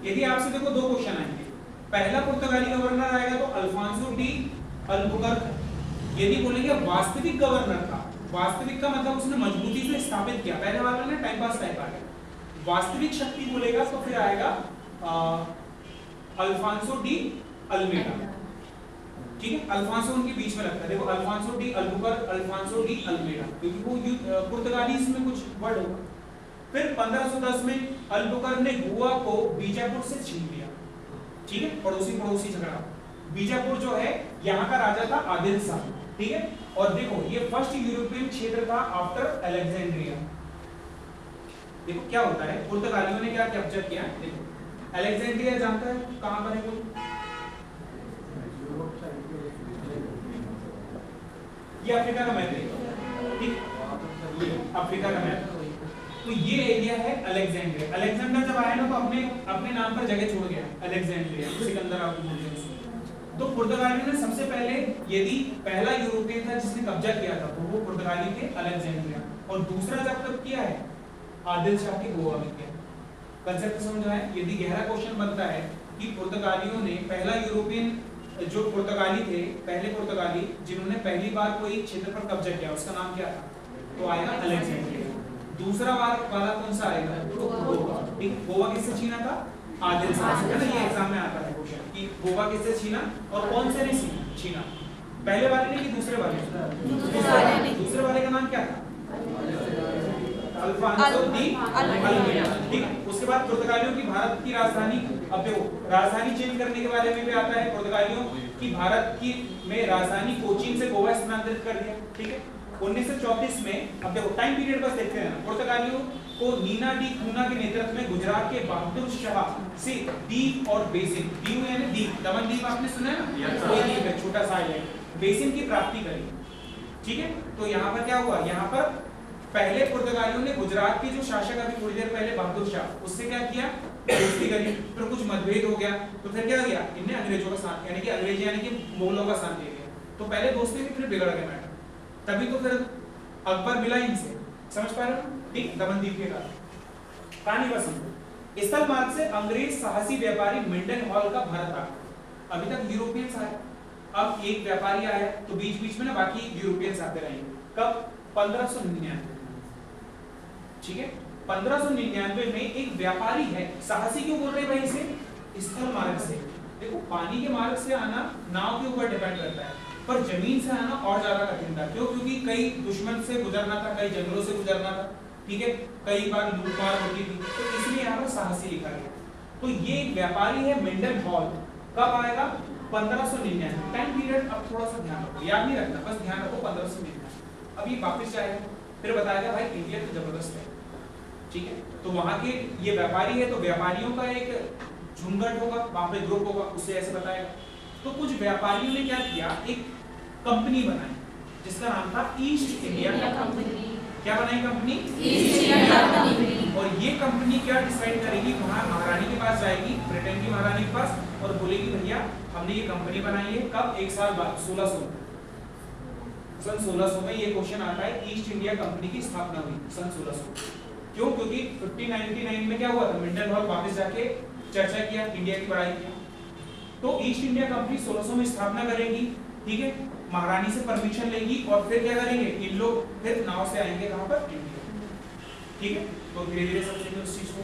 यदि आपसे देखो दो क्वेश्चन आएंगे, पहला पुर्तगाली गवर्नर आएगा तो अल्फांसो डी अल्बुकर्क। यदि बोलेंगे वास्तविक गवर्नर था, वास्तविक का मतलब उसने मजबूती से स्थापित किया, पहले वाला ना टाइम पास टाइप आ गया। वास्तविक शक्ति बोलेगा तो फिर आएगा अल्फांसो डी अल्मेडा, ठीक है। अल्फांसो उनके बीच में लगता है, देखो Alfonso de Albuquerque, Alfonso de Almeida, क्योंकि वो पुर्तगाली में कुछ वर्ड होगा, फिर 1510 में अल्बुकर्क ने गोवा को बीजापुर से छीन लिया। ठीक है, पड़ोसी झगड़ा। बीजापुर जो है यहाँ का राजा था आदिल शाह। ठीक है, और देखो ये फर्स्ट यूरोपियन क्षेत्र था आफ्टर अलेक्जेंड्रिया। देखो क्या होता है, पुर्तगालियों ने क्या कैप्चर किया। देखो अलेक्जेंड्रिया जानता है कहां पर है कोई? ये अफ्रीका का मैप है। ठीक, ये अफ्रीका का मैप। तो ये एरिया है अलेक्जेंड्रिया। अलेक्जेंडर जब आया ना तो अपने नाम पर जगह छोड़ गया, अलेक्जेंड्रिया, सिकंदर आपको बोलते हैं उसको। तो पुर्तगालियों ने सबसे पहले, यदि पहला यूरोपियन था जिसने कब्जा किया था तो वो पुर्तगाली थे, अलेक्जेंड्रिया। और दूसरा जब तक किया है आदिल शाह के गोवा में किया। कंसेप्ट समझ आया? यदि गहरा क्वेश्चन बनता है कि पुर्तगालियों ने पहला यूरोपियन जो पुर्तगाली थे, पहले पुर्तगाली जिन्होंने पहली बार कोई क्षेत्र पर कब्जा किया, उसका नाम क्या था? तो आएगा अलेक्जेंड्रिया। दूसरा बार वाला कौन सा आएगा? तो गोवा। ठीक, गोवा किससे छीना था? आदिल शाह से। है ना, ये एग्जाम में आता है क्वेश्चन कि गोवा किससे छीना और कौन से ने छीना। पहले वाले ने कि दूसरे वाले? दूसरे वाले का नाम क्या था? Alfonso de Almeida. ठीक, उसके बाद पुर्तगालियों की भारत की राजधानी, अब देखो राजधानी चेंज करने के बारे में भी आता है। पुर्तगालियों की भारत की में राजधानी कोचीन से गोवा स्थानांतरित कर दिया। ठीक है, 1934 में, अब देखो टाइम पीरियड बस देखते हैं। पुर्तगालियों को नीना डी खूना के नेतृत्व में गुजरात के बहादुर शाह से द्वीप और बेसिन, द्वीप यानी द्वीप, दमन द्वीप आपने सुना है ना, कोई द्वीप है छोटा सा आइलैंड, बेसिन की प्राप्ति करी। ठीक है, तो यहाँ पर क्या हुआ? यहाँ पर पहले पुर्तगालियों ने गुजरात के जो शासक अभी थोड़ी देर पहले बहादुर शाह, उससे क्या किया? दोस्ती करी। फिर कुछ मतभेद हो गया तो फिर क्या किया? इन्हें अंग्रेजों का साथ, यानी कि अंग्रेजी यानी कि मुगलों का साथ दे दिया। तो पहले दोस्ती थी, फिर बिगड़ गया मैटर। तभी तो फिर अकबर मिला इनसे। समझ पा रहे हो? ठीक, दमनदीप के कारण। कहानी बस समझो। स्थल मार्ग से अंग्रेज साहसी व्यापारी मिल्टन हॉल का भारत आ। अभी तक यूरोपियंस आए, अब एक व्यापारी आया तो बीच बीच में ना बाकी यूरोपियंस आते रहेंगे। कब? 1599। ठीक है, 1599 में एक व्यापारी है। साहसी क्यों बोल रहे भाई इसे? स्थल मार्ग से। देखो पानी के मार्ग से आना नाव के ऊपर डिपेंड करता है, पर जमीन से आना और ज्यादा कठिन था। क्यों? क्योंकि कई दुश्मन से गुजरना था, कई जंगलों से गुजरना था। ठीक है, कई बार लूटमार होती थी, तो इसलिए यहाँ पर साहसी लिखा गया। तो ये एक व्यापारी है मिल्टन हॉल। कब आएगा? 1599। टाइम पीरियड अब थोड़ा सा ध्यान रखो, याद नहीं रखना, बस ध्यान रखो 1599। अब ये वापस जाएगा, फिर बताएगा भाई इंडिया तो जबरदस्त है। ठीक है, तो वहां के ये व्यापारी है, तो व्यापारियों का एक झुंझट होगा, वहां पे ग्रुप होगा, उससे ऐसे बताएगा। तो कुछ व्यापारियों ने क्या किया? एक कंपनी बनाई जिसका नाम था ईस्ट इंडिया कंपनी। क्या बनाई कंपनी? East India company. और ये कंपनी क्या डिसाइड करेगी? वहां महारानी के पास जाएगी, ब्रिटेन की महारानी के पास, और बोलेगी भैया हमने ये कंपनी बनाई है। कब? एक साल बाद, 1600 सन 1600 में ये क्वेश्चन आता है। ईस्ट इंडिया कंपनी की स्थापना हुई सन 1600। क्यों? क्योंकि 1599 में क्या हुआ था? मिल्टन हॉल वापस जाके चर्चा किया, इंडिया की पढ़ाई किया। तो ईस्ट इंडिया कंपनी 1600 में स्थापना करेगी। ठीक है, महारानी से परमिशन लेगी और फिर क्या करेंगे? इन लोग फिर नाव से आएंगे कहां पर? इंडिया। ठीक है, तो धीरे धीरे समझेंगे उस चीज को।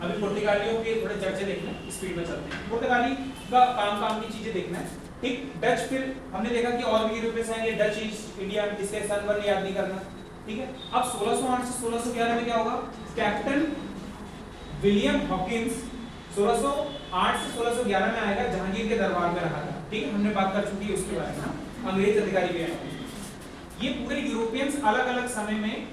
अभी पुर्तगालियों के थोड़े चर्चे देखना, स्पीड में चलते हैं। पुर्तगाली का काम की चीजें देखना है। ठीक, डच, फिर हमने देखा कि और भी यूरोपियंस आएंगे। डच ईस्ट इंडिया, इसके सन वन याद नहीं करना। ठीक है, अब 1608 से 1611 में क्या होगा? कैप्टन विलियम हॉकिंस 1608 से 1611 में आएगा, जहांगीर के दरबार में रहा था। ठीक है, हमने बात कर चुकी है उसके बारे में। अंग्रेज अधिकारी भी आए। ये पूरे यूरोपियंस अलग अलग समय में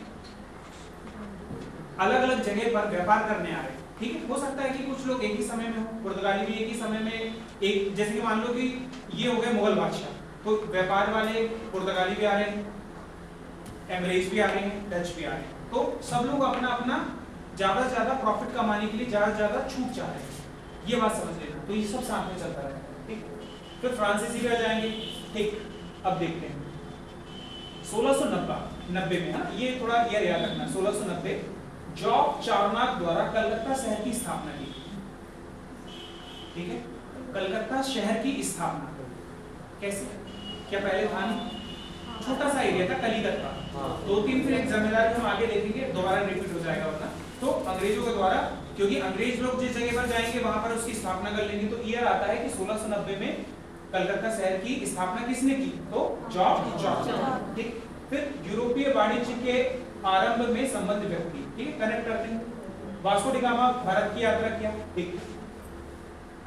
अलग अलग जगह पर व्यापार करने आ रहे हैं। ठीक है, हो सकता है कि कुछ लोग एक ही समय में हो, पुर्तगाली भी एक ही समय में, एक जैसे कि मान लो कि ये हो गए मुगल बादशाह, तो व्यापार वाले पुर्तगाली भी आ रहे हैं, अंग्रेज भी आ रहे हैं, डच भी आ रहे हैं। तो सब लोग अपना अपना ज्यादा से ज्यादा प्रॉफिट कमाने के लिए ज्यादा से ज्यादा छूट चाह रहे हैं। ये बात समझ लेना। तो ये सब साथ में चलता रहेगा। ठीक, फिर फ्रांसीसी भी आ जाएंगे। ठीक, अब देखते हैं 1690 में, हाँ ये थोड़ा ईयर याद रखना, 1690 जॉब चार्नक द्वारा कलकत्ता शहर की स्थापना की। ठीक है, कलकत्ता शहर की स्थापना कैसे? क्या पहले था नहीं? छोटा सा एरिया था कलिकत का। दो तीन फिर एक जमींदार हम आगे देखेंगे, दोबारा रिपीट हो जाएगा वरना। तो अंग्रेजों के द्वारा, क्योंकि अंग्रेज लोग जिस जगह पर जाएंगे वहां पर उसकी स्थापना कर लेंगे। तो ईयर आता है कि 1690 में कलकत्ता शहर की स्थापना किसने की? तो जॉर्ज चार्नक। ठीक, फिर यूरोपीय वाणिज्य के आरंभ में संबंध व्यक्ति, ठीक है, कनेक्ट करते हैं। वास्को डी गामा भारत की यात्रा किया, ठीक।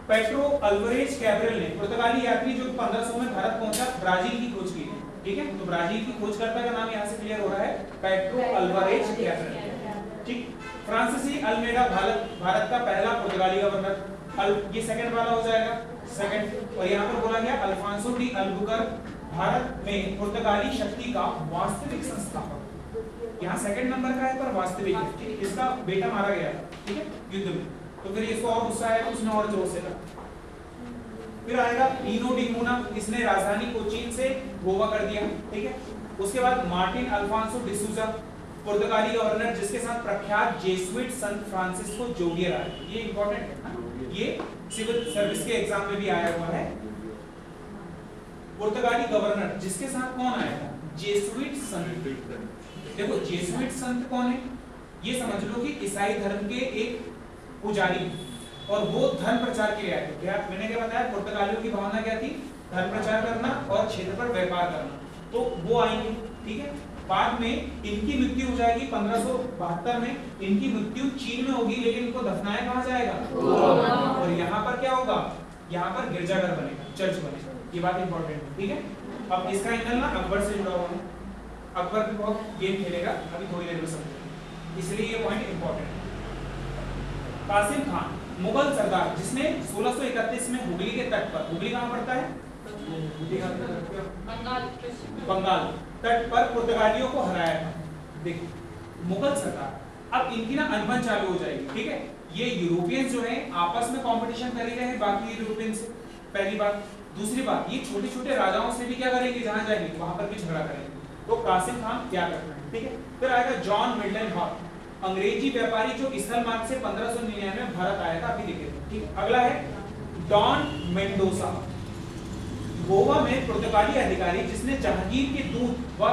पेट्रो अल्वारेज कैब्रियल ने, पुर्तगाली यात्री जो 1500 में भारत पहुंचा, ब्राजील की खोज की, ठीक है। तो ब्राजील की खोजकर्ता का नाम यहाँ से क्लियर हो रहा है, पेट्रो अल्वारेज कैब्रियल, ठीक। फ्रांसीसी अल्मेडा भारत का पहला पुर्तगाली गवर्नर, ये सेकंड वाला हो जाएगा, सेकंड। और यहाँ पर बोला गया अल्फांसो डी अल्बुकर्क भारत में पुर्तगाली शक्ति का वास्तविक संस्थापक। यहाँ सेकंड नंबर का है पर वास्तविक है, ठीक है। इसका बेटा मारा गया था, ठीक है, युद्ध में, तो फिर इसको और गुस्सा आया, उसने और जोर से कहा। फिर आएगा नीनो डी मूना, इसने राजधानी कोचीन से गोवा कर दिया, ठीक है। उसके बाद मार्टिन अल्फांसो डिसूजा, पुर्तगाली गवर्नर जिसके साथ प्रख्यात जेसुइट संत फ्रांसिस्को जोगियर आए, ये इंपॉर्टेंट है ना? ये सिविल सर्विस के एग्जाम में भी आया हुआ है। पुर्तगाली गवर्नर जिसके साथ कौन आया था? जेसुइट संत। देखो जेसुइट संत कौन है? ये समझ लो कि ईसाई धर्म के एक पुजारी, और वो धर्म प्रचार के लिए आए थे। क्या मैंने क्या बताया? पुर्तगालियों की भावना क्या थी? धर्म प्रचार करना और क्षेत्र पर व्यापार करना। तो वो आएंगे, ठीक है। बाद में इनकी मृत्यु हो जाएगी 1572 में, इनकी मृत्यु चीन में होगी, लेकिन इनको दफनाया कहाँ जाएगा? और यहाँ पर क्या होगा? यहाँ पर गिरजाघर बनेगा, चर्च बनेगा। ये बात इंपॉर्टेंट है, ठीक है। अब इसका एंगल ना अकबर से जुड़ा हुआ है, अकबर भी बहुत गेम खेलेगा, अभी थोड़ी देर में समझेंगे, इसलिए ये पॉइंट इंपॉर्टेंट है। कासिम खान मुगल सरदार जिसने 1631 में हुगली के तट पर, हुगली कहाँ पड़ता है? बंगाल तट पर पुर्तगालियों को हराया था। देखो मुगल सरदार, अब इनकी ना अनबन चालू हो जाएगी, ठीक है। ये यूरोपियंस जो हैं आपस में कंपटीशन कर रहे हैं बाकी यूरोपियंस से, पहली बात। दूसरी बात, ये छोटे छोटे राजाओं से भी क्या करेंगे? जहां जाएंगे वहां पर भी झगड़ा करेंगे। तो कासिम खान क्या करते हैं, ठीक है। फिर आएगा जॉन मिल्टन हॉल, अंग्रेजी व्यापारी जो स्थल मार्ग से 1599 में भारत आया था, अभी देखे थे, ठीक। अगला है डॉन मेंडोसा, गोवा में पुर्तगाली अधिकारी जिसने जहांगीर के दूत व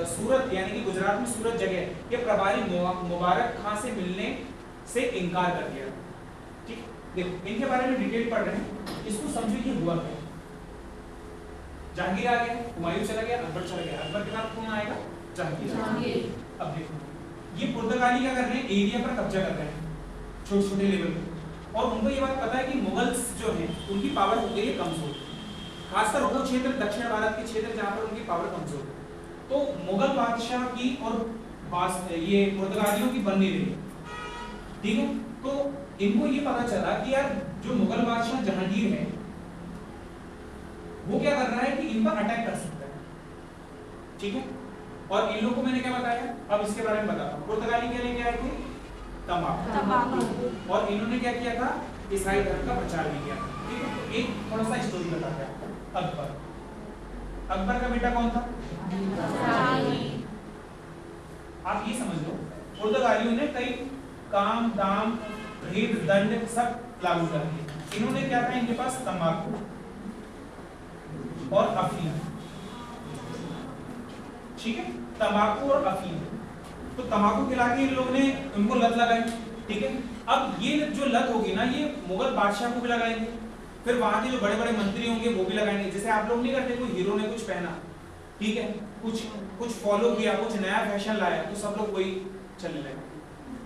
सूरत यानी कि गुजरात में सूरत जगह के प्रभारी मुबारक खां से मिलने से इनकार कर दिया, ठीक। देखो इनके बारे में डिटेल पढ़ रहे हैं, इसको समझो कि हुआ क्या। जहांगीर आ गया, हुमायूं चला गया, अकबर चला गया, अकबर के बाद कौन आएगा? जहांगीर। अब देखो ये पुर्तगाली क्या कर रहे हैं? एरिया पर कब्जा कर रहे हैं छोटे छोटे लेवल पे, और उनको ये बात पता है कि मुगल्स जो हैं उनकी पावर हो गई है कमजोर, खासकर वो क्षेत्र दक्षिण भारत के क्षेत्र जहां पर उनकी पावर कमजोर है। तो मुगल बादशाह की और ये पुर्तगालियों की बन नहीं रही, ठीक है। तो इनको ये पता चला कि यार जो मुगल बादशाह जहांगीर है वो क्या कर रहा है कि इन पर अटैक कर सकता है, ठीक है। और इन लोगों को मैंने क्या बताया, अब इसके बारे में बताता हूं। पुर्तगाली क्या लेके आए थे? तंबाकू। और इन्होंने क्या किया था? ईसाई धर्म का प्रचार भी किया, ठीक है। तो एक थोड़ा सा स्टोरी बताते हैं। अकबर का बेटा कौन था? आप ये समझ लो पुर्तगालियों ने कई काम दाम भेद दंड सब लागू कर दिए। इन्होंने क्या था? इनके पास तंबाकू और अफीम, ठीक है। तंबाकू और अफीम, तो तंबाकू खिला के इन लोगों ने उनको लत लगाई, ठीक है। अब ये जो लत होगी ना, ये मुगल बादशाह को भी लगाएंगे, फिर वहां के जो बड़े बड़े मंत्री होंगे वो भी लगाएंगे। जैसे आप लोग नहीं करते, कोई हीरो ने कुछ पहना, ठीक है, कुछ फॉलो किया, कुछ नया फैशन लाया, तो सब लोग वही चलने लगे,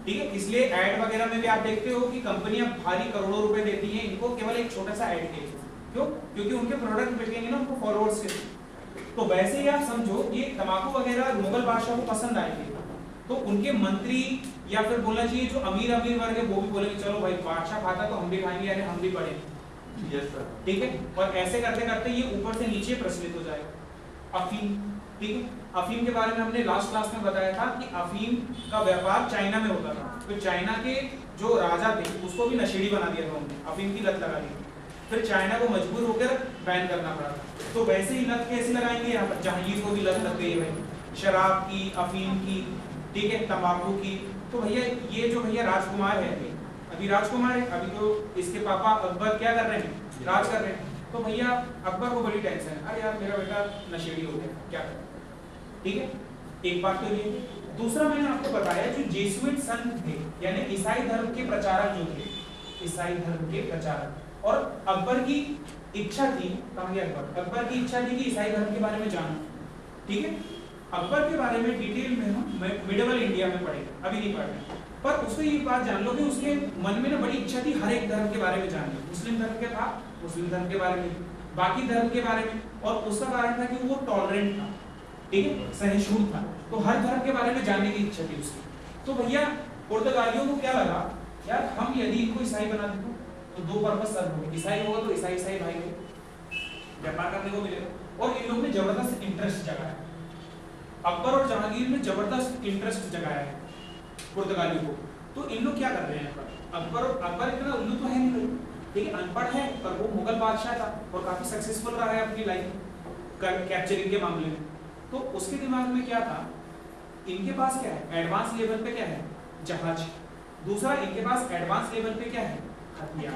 ठीक है। इसलिए ऐड वगैरह में भी आप देखते हो कि कंपनियां भारी करोड़ों रुपए देती हैं इनको केवल एक छोटा सा ऐड के लिए। क्यों? क्योंकि उनके प्रोडक्ट बिकेंगे ना उनको फॉलोअर्स के। तो वैसे ही आप समझो ये तंबाकू वगैरह मुगल बादशाह को पसंद आएंगे, तो उनके मंत्री या फिर बोलना चाहिए जो अमीर वर्ग है वो भी बोलेंगे चलो भाई बादशाह खाता तो हम भी खाएंगे, यानी हम भी पढ़ेंगे, यस सर, ठीक है। और ऐसे करते करते ये ऊपर से नीचे प्रचलित हो जाएगा। अफीम, ठीक है। अफीम के बारे में हमने लास्ट क्लास में बताया था कि अफीम का व्यापार चाइना में होता था, तो चाइना के जो राजा थे उसको भी नशेड़ी बना दिया था उन्होंने, अफीम की लत लगा दी, फिर चाइना को मजबूर होकर बैन करना पड़ा। तो वैसे ही लत कैसे लगाएंगे? यहाँ पर जहांगीर को भी लत लग गई है शराब की, अफीम की, ठीक है, तंबाकू की। तो भैया ये जो भैया राजकुमार है, अभी राजकुमार है, अभी तो इसके पापा अकबर क्या कर रहे हैं? राज कर रहे हैं। तो भैया अकबर को बड़ी टेंशन है, अरे यार मेरा बेटा नशेड़ी हो गया, क्या करें, ठीक है। एक बात तो ये। दूसरा मैंने आपको बताया जो जेसुइट संत थे यानी ईसाई धर्म के प्रचारक जो थे, ईसाई धर्म के प्रचारक, और अकबर की इच्छा थी, कहाँ गया अकबर? अकबर की इच्छा थी कि ईसाई धर्म के बारे में जानना, ठीक है। अकबर के बारे में डिटेल में हम मिडिवल इंडिया में पढ़ेंगे, अभी नहीं पढ़ रहे। पर उसको ये बात जान लो कि उसके मन में ना बड़ी इच्छा थी हर एक धर्म के बारे में जानने। मुस्लिम धर्म के था, मुस्लिम धर्म के बारे में, बाकी धर्म के बारे में, और उसका कारण था कि वो टॉलरेंट था, ठीक है, सहिष्णु था, तो हर धर्म के बारे में जानने की इच्छा थी उसकी। तो भैया पुर्तगालियों को क्या लगा, यार हम यदि इनको ईसाई बना दें तो दो पर्पस सर्व होंगे, ईसाई होगा तो ईसाई ईसाई भाई होंगे, व्यापार करने को मिलेगा, और इन लोगों ने जबरदस्त इंटरेस्ट जगाया। अकबर और जहांगीर ने जबरदस्त इंटरेस्ट जगाया है पुर्तगालियों को। तो इन लोग क्या कर रहे हैं, अकबर इतना उल्लू तो है नहीं, ठीक है, अनपढ़ है, पर वो मुगल बादशाह था और काफी सक्सेसफुल रहा है अपनी लाइफ कैप्चरिंग के मामले में। तो उसके दिमाग में क्या था, इनके पास क्या है, एडवांस लेवल पे क्या है, जहाज। दूसरा, इनके पास एडवांस लेवल पे क्या है, हथियार।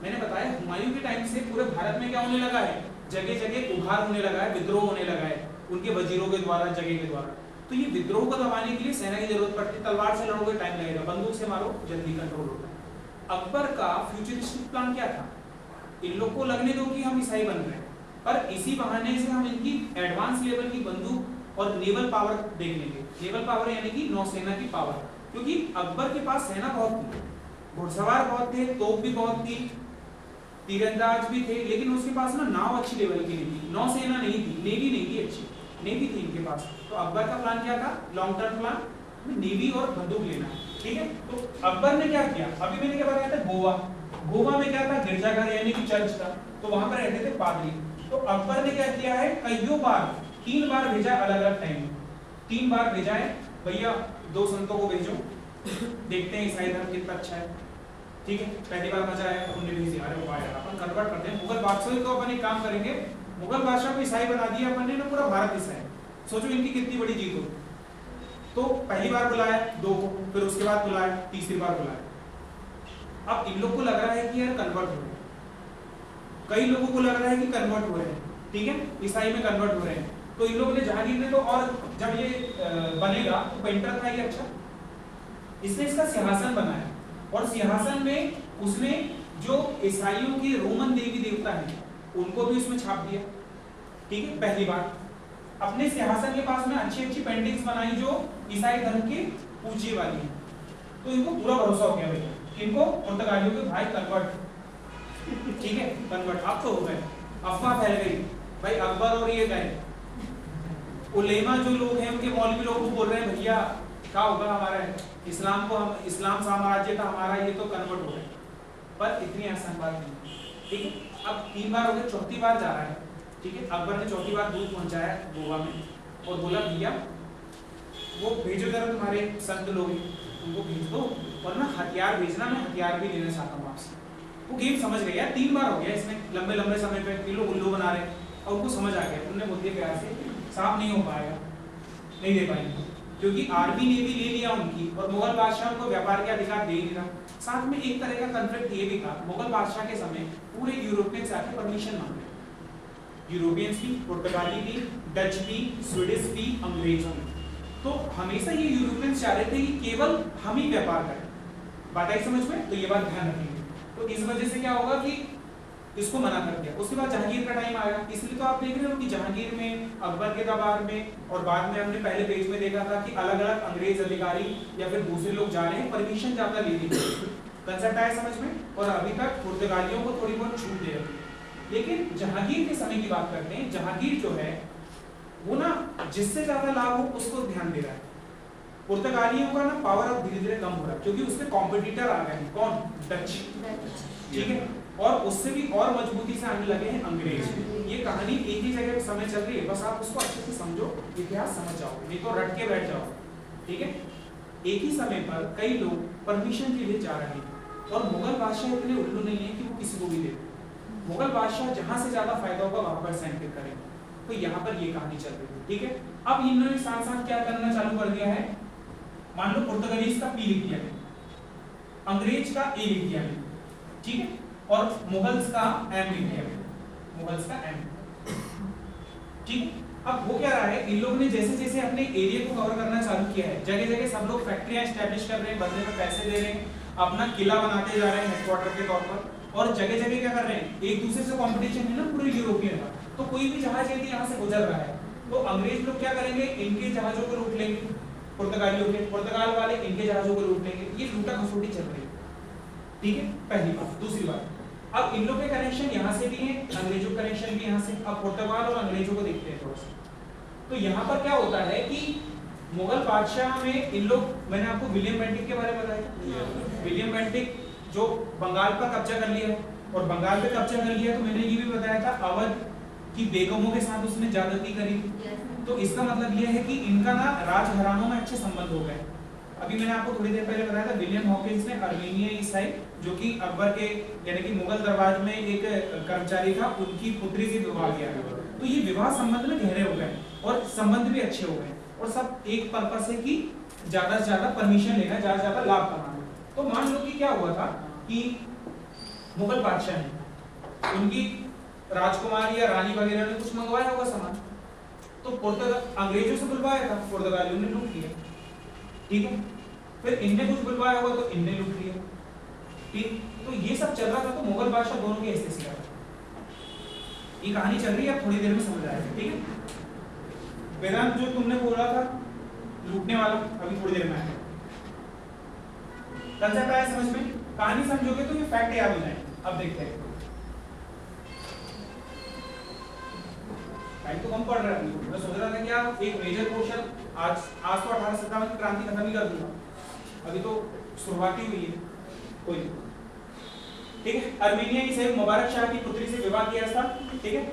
मैंने बताया हुमायूं के टाइम से पूरे भारत में क्या होने लगा है, जगह जगह उभार होने लगा है, विद्रोह होने लगा है उनके वजीरों के द्वारा, जगह के द्वारा। तो ये विद्रोह को दबाने के लिए सेना की जरूरत पड़ती, तलवार से लड़ोगे टाइम लगेगा, बंदूक से मारो जल्दी कंट्रोल होता है। अकबर का फ्यूचरिस्टिक प्लान क्या था, इन लोग को लगने दो कि हम ईसाई बन रहे हैं, पर इसी बहाने से हम इनकी एडवांस लेवल की बंदूक और नेवल पावर देख लेंगे। नेवल पावर यानी कि नौसेना की पावर, क्योंकि अकबर के पास सेना बहुत थी, घुड़सवार बहुत थे, तोप भी बहुत थी, तीरंदाज भी थे, लेकिन उसके पास ना नाव अच्छी लेवल की नहीं थी, नौसेना नहीं थी, नेवी नहीं थी, अच्छी नेवी थी इनके पास। तो अकबर का प्लान क्या था, लॉन्ग टर्म प्लान, नेवी और बंदूक लेना, ठीक है। तो अकबर ने क्या किया, अभी मैंने क्या बताया था, गोवा, गोवा में क्या था, गिरजाघर यानी कि चर्च था, तो वहां पर रहते थे पादरी। तो अकबर ने क्या किया है, कईयों बार, 3 बार भेजा अलग अलग टाइम, 3 बार भेजा है, भैया 2 संतों को भेजो, देखते हैं ईसाई धर्म कितना अच्छा है, ठीक है। पहली बार मजा आया, उन्होंने भेज दिया, अरे वाह यार अपन कन्वर्ट करते हैं, मुगल बादशाह को अपन एक काम करेंगे, मुगल बादशाह को ईसाई बना दिया अपन ने ना, पूरा भारत ईसाई। सोचो इनकी कितनी बड़ी जीत हो। तो पहली बार बुलाया 2 को, फिर उसके बाद बुलाया, तीसरी बार बुलाया। अब इन लोग को लग रहा है कि यार कन्वर्ट हो रहे हैं, कई लोगों को लग रहा है कि कन्वर्ट हो रहे हैं, ठीक है, ईसाई में कन्वर्ट हो रहे हैं। तो इन लोगों ने, जहांगीर ने तो, और जब ये बनेगा तो पेंटर था ये, अच्छा, इसने इसका सिंहासन बनाया, और सिंहासन में उसने जो ईसाइयों के रोमन देवी देवता हैं उनको भी उसमें छाप दिया, ठीक है। पहली बार अपने सिंहासन के पास में अच्छी अच्छी पेंटिंग्स बनाई जो ईसाई धर्म के पूज्य वाली है। तो इनको पूरा भरोसा हो गया भैया, इनको पुर्तगालियों के भाई कन्वर्ट, ठीक है, कन्वर्ट। अब तो हो गए, अफवाह फैल गई भाई, अकबर और ये गए, उलेमा जो लोग हैं उनके मौलवी लोग बोल रहे हैं भैया क्या होगा हमारा इस्लाम को, हम इस्लाम साम्राज्य था हमारा, ये तो कन्वर्ट हो गए। पर इतनी आसान बात नहीं, ठीक है। अब 3 बार हो गए, चौथी बार जा रहा है, ठीक है। अकबर ने चौथी बार दूध पहुंचाया गोवा में और बोला भैया वो भेजो जरा तुम्हारे संत लोग, उनको भेज दो, और ना हथियार भेजना, मैं हथियार भी लेना चाहता हूँ आपसे। वो गेम समझ गया यार, 3 बार हो गया इसमें, लंबे लंबे समय पे किलो उल्लू बना रहे, और उनको समझ आ गया। उन्होंने बोल दिया प्यार से, साफ नहीं हो पाएगा, नहीं दे पाएंगे, क्योंकि आर्मी ने भी ले लिया उनकी, और मुगल बादशाह को व्यापार के अधिकार दे ही नहीं रहा। साथ में एक तरह का कॉन्फ्लिक्ट ये भी था, मुगल बादशाह के समय पूरे यूरोपियंस आके परमिशन मांग रहे, यूरोपियंस भी, पुर्तगाली भी, डच भी, स्वीडिश भी, अंग्रेज भी। तो हमेशा ये यूरोपियंस चाह रहे थे कि केवल हम ही व्यापार करें, बात आई समझ में, तो ये बात ध्यान रखेंगे। तो इस वजह से क्या होगा कि इसको मना कर दिया। उसके बाद जहांगीर का टाइम आया, इसलिए तो आप देख रहे हो कि जहांगीर में, अकबर के दरबार में, और बाद में हमने पहले पेज में देखा था कि अलग अलग अंग्रेज अधिकारी या फिर दूसरे लोग जा रहे हैं, परमिशन ज्यादा ले ली, कंसेप्ट आया समझ में। और अभी तक पुर्तगालियों को थोड़ी बहुत छूट दे रही, लेकिन जहांगीर के समय की बात करते हैं, जहांगीर जो है वो ना जिससे ज्यादा लाभ हो उसको ध्यान दे रहा है। पुर्तगालियों का ना पावर अब धीरे धीरे कम हो रहा है, क्योंकि उसके कॉम्पिटिटर आ गए हैं, कौन, डच, ठीक है, और उससे भी और मजबूती से आने लगे हैं अंग्रेज। ये कहानी एक ही जगह पे समय चल रही है, बस आप उसको अच्छे से समझो, इतिहास समझ जाओ, नहीं तो रट के बैठ जाओ, ठीक है। एक ही समय पर कई लोग परमिशन के लिए जा रहे हैं, और मुगल बादशाह इतने उल्लू नहीं है कि वो किसी को भी दे। मुगल बादशाह जहां से ज्यादा फायदा होगा वहां पर सेंटर करेंगे। तो यहाँ पर ये कहानी चल रही थी, ठीक है। अब इन्होंने साथ साथ क्या करना चालू कर दिया है, मान लो पुर्तगालीज का पी लिख दिया है, अंग्रेज का ए लिख दिया है, ठीक है, और मुगल्स का एम लिख दिया है, मुगल्स का एम, ठीक। अब वो क्या रहा है, इन लोगों ने जैसे जैसे अपने एरिया को कवर करना चालू किया है, जगह जगह सब लोग फैक्ट्रियां एस्टैब्लिश कर रहे हैं, बदले में पैसे दे रहे हैं, अपना किला बनाते जा रहे हैं हेडक्वार्टर के तौर पर, और जगह जगह क्या कर रहे हैं, एक दूसरे से कंपटीशन है ना पूरे यूरोपियन का। तो कोई भी जहाज यदि यहाँ से गुजर रहा है तो अंग्रेज लोग क्या करेंगे, इनके जहाजों को लूट लेंगे, पुर्तगालियों के, पुर्तगाल वाले इनके जहाजों को लूट लेंगे। ये लूटा खसोटी चल रही है, ठीक है, पहली बात। दूसरी बात, अब इन लोग के कनेक्शन यहाँ से भी हैं, अंग्रेजों का कनेक्शन भी यहाँ से। अब पुर्तगाल और अंग्रेजों को देखते हैं थोड़ा सा। तो यहाँ पर क्या होता है कि मुगल बादशाह में इन लोग, मैंने आपको विलियम बेंटिक के बारे में बताया था। विलियम बेंटिक जो बंगाल पर कब्जा कर लिया, और बंगाल पे कब्जा कर लिया तो मैंने ये भी बताया था अवध की बेगमों के साथ उसने ज्यादती करी थी। तो इसका मतलब ये है कि इनका ना राजघरानों में अच्छे संबंध हो गए। अभी मैंने आपको थोड़ी देर पहले बताया था विलियम हॉकिंस ने अर्मीनिया ईसाई, जो कि अकबर के यानी कि मुगल दरबार में एक कर्मचारी था, उनकी पुत्री से विवाह किया। तो ये विवाह संबंध में गहरे हो गए और संबंध भी अच्छे हो गए, और सब एक पर्पस है कि ज्यादा से ज्यादा परमिशन लेना, ज्यादा से ज्यादा लाभ कमाना। तो मान लो कि क्या हुआ था कि मुगल बादशाह ने उनकी राजकुमारी या रानी वगैरह ने कुछ मंगवाया होगा सामान, तो अंग्रेजों से बुलवाया था, पुर्तगालियों ने लूट लिया, ठीक है। फिर इनने कुछ बुलवाया होगा तो इनने लूट लिया, ठीक। तो ये सब चल रहा था, तो मुगल बादशाह दोनों के हिस्से से था। ये कहानी चल रही है, आप थोड़ी देर में समझ आएगा, ठीक है। वेदांत जो तुमने बोला था लूटने वाला, अभी थोड़ी देर में आएगा। कंसेप्ट आया समझ में? कहानी समझोगे तो ये फैक्ट याद हो जाएंगे। अब देखते हैं, टाइम तो कम पड़ रहा है, मैं सोच रहा था कि आप एक मेजर पोर्शन आज तो 1857 की क्रांति खत्म ही कर दूंगा, अभी तो शुरुआत ही हुई है, कोई नहीं, ठीक है। अर्मीनिया की सैयद मुबारक शाह की पुत्री से विवाह किया था, ठीक है।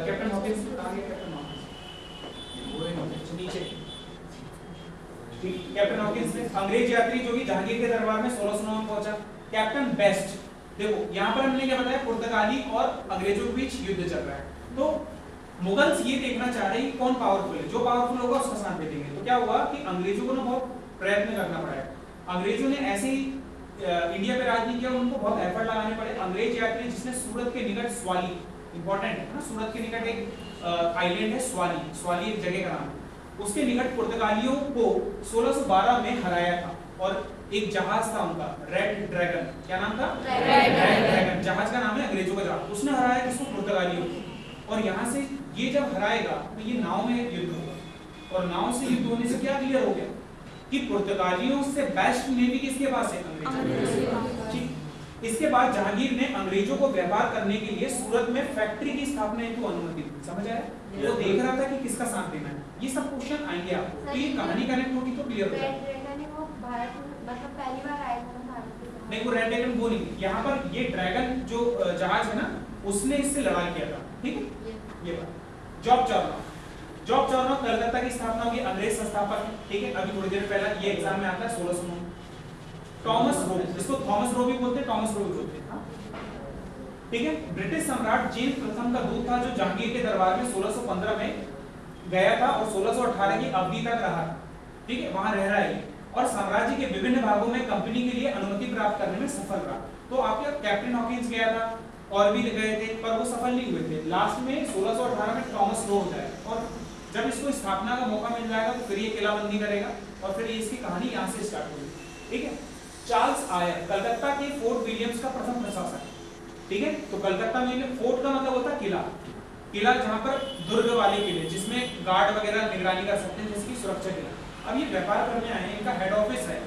कैप्टन हॉकिंस कहां गया? कैप्टन हॉकिंस नीचे, ठीक। कैप्टन हॉकिंस ने अंग्रेज यात्री जो कि जहांगीर के दरबार में 1609 में पहुंचा। कैप्टन बेस्ट, देखो यहाँ पर हमने क्या बताया, पुर्तगाली और अंग्रेजों के बीच युद्ध चल रहा है। तो मुगल्स ये देखना चाह रहे हैं कि कौन पावरफुल है, जो पावरफुल होगा उसका साथ दे देंगे। तो क्या हुआ कि अंग्रेजों को ना बहुत प्रयत्न करना पड़ा। अंग्रेजों ने ऐसे ही इंडिया पे राज नहीं किया, उनको बहुत एफर्ट लगाने पड़े। अंग्रेज यात्री जिसने सूरत के निकट स्वाली, इंपॉर्टेंट है ना, सूरत के निकट एक आइलैंड है स्वाली, स्वाली एक जगह का नाम है, उसके निकट पुर्तगालियों को 1612 में हराया था। और एक जहाज था उनका रेड ड्रैगन, क्या नाम था? रेड ड्रैगन, जहाज का नाम है, अंग्रेजों का जहाज। उसने हराया किसको? पुर्तगालियों को। और यहाँ से ये जब हराएगा तो ये नाव में युद्ध होगा, और नाव से युद्ध होने से क्या क्लियर हो गया कि पुर्तगालियों से बेस्ट नेवी किसके पास है? अंग्रेजों। ठीक। इसके बाद जहांगीर ने अंग्रेजों को व्यापार करने के लिए सूरत में फैक्ट्री की स्थापना हेतु अनुमति दी। समझ आया? वो देख रहा था कि किसका साथ देना है। ये सब क्वेश्चन आएंगे आपको, तो ये कहानी कनेक्ट होगी तो क्लियर हो जाएगा। नहीं, वो रेड ड्रैगन वो नहीं, यहाँ पर ये ड्रैगन जो जहाज है ना, उसने इससे लड़ाई किया था, ठीक है। ये बात जॉब चार्नॉक कलकत्ता की स्थापना होगी, अंग्रेज संस्थापक है, ठीक है। अभी थोड़ी देर पहले ये एग्जाम में आता है 1609। टॉमस रो, जिसको थॉमस रो भी बोलते हैं, टॉमस रो भी बोलते हैं, ठीक है। ब्रिटिश सम्राट जेम्स प्रथम का दूत था, जो जहांगीर के दरबार में 1615 में गया था और 1618 की अवधि तक रहा, ठीक है, वहां रह रहा है और साम्राज्य के विभिन्न भागों में कंपनी के लिए अनुमति प्राप्त करने में सफल रहा। तो आपका कैप्टन हॉकिंस गया था और भी गए थे, पर वो सफल नहीं हुए थे। लास्ट में 1618 में टॉमस रो होता है, और जब इसको स्थापना का मौका मिल जाएगा तो फिर ये किलाबंदी करेगा, और फिर इसकी कहानी यहाँ से स्टार्ट होगी, ठीक है। चार्ल्स आयर कलकत्ता के फोर्ट विलियम्स का प्रथम प्रशासक, ठीक है। तो कलकत्ता में फोर्ट का मतलब होता है किला, किला जहाँ पर दुर्ग वाले किले जिसमें गार्ड वगैरह निगरानी कर सकते हैं, जिसकी सुरक्षा किला। अब ये व्यापार करने आए हैं, इनका हेड ऑफिस है,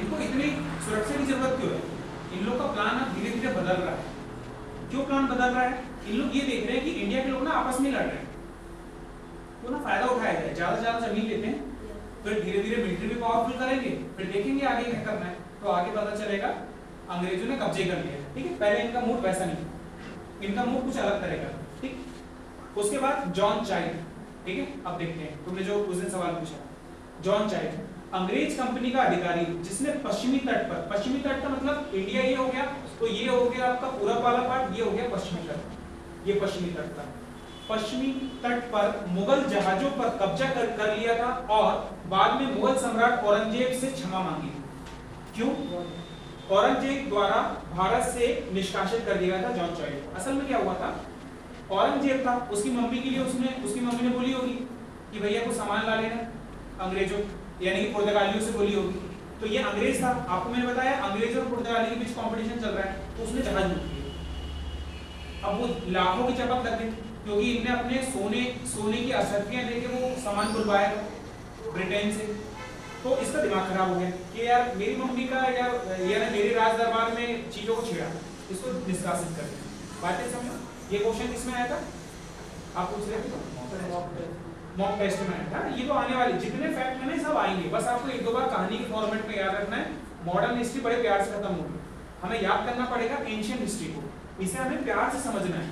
इनको इतनी सुरक्षा की जरूरत क्यों है? इन लोग का प्लान अब धीरे धीरे बदल रहा है। क्यों प्लान बदल रहा है? इन लोग ये देख रहे हैं कि इंडिया के लोग ना आपस में लड़ रहे हैं, तो ना फायदा उठाया जाए, ज्यादा से ज्यादा जमीन लेते हैं, फिर धीरे धीरे मिलिट्री भी पावरफुल करेंगे, फिर देखेंगे आगे क्या करना है, तो आगे पता चलेगा अंग्रेजों ने कब्जे कर लिया, ठीक है। पहले इनका मूड वैसा नहीं, इनका मूड कुछ अलग तरह का, ठीक। उसके बाद जॉन चाइल्ड, ठीक है। अब देखते हैं, तुमने जो उस दिन सवाल पूछा, जॉन चाइल्ड अंग्रेज कंपनी का अधिकारी, जिसने पश्चिमी तट पर, पश्चिमी तट का मतलब इंडिया ये हो गया, तो ये हो गया आपका पूरा वाला पार्ट, ये हो गया पश्चिमी तट, ये पश्चिमी तट था। पश्चिमी तट पर मुगल जहाजों पर कब्जा कर लिया था, और बाद में मुगल सम्राट औरंगजेब से क्षमा मांगी। क्यों? औरंगजेब द्वारा भारत से निष्कासित कर दिया था जॉन चाइल्ड। असल में क्या हुआ था, औरंगजेब था, उसकी मम्मी के लिए उसकी मम्मी ने बोली होगी कि भैया को सामान ला लेना, अंग्रेजों यानी कि पुर्तगालियों से बोली होगी। तो ये अंग्रेज था, आपको मैंने बताया अंग्रेज और पुर्तगाली के बीच कंपटीशन चल रहा है, तो उसने जहाज लूट लिया। अब वो लाखों की चपत लग गई, क्योंकि इनने अपने सोने की असरफियां देके वो सामान बुलवाया ब्रिटेन से। तो इसका दिमाग खराब हो गया कि यार मेरी मम्मी का या मेरे राज दरबार में चीजों को छेड़ा, इसको निष्कासित कर दिया। बातें समझो। ये क्वेश्चन किसमें आया था? आप पूछ रहे थे मॉक टेस्ट में आया था। ये तो आने वाले जितने फैक्ट है ना सब आएंगे, बस आपको एक दो बार कहानी के फॉर्मेट में याद रखना है। मॉडर्न हिस्ट्री बड़े प्यार से खत्म होगी, हमें याद करना पड़ेगा एंशिएंट हिस्ट्री को, इसे हमें प्यार से समझना है।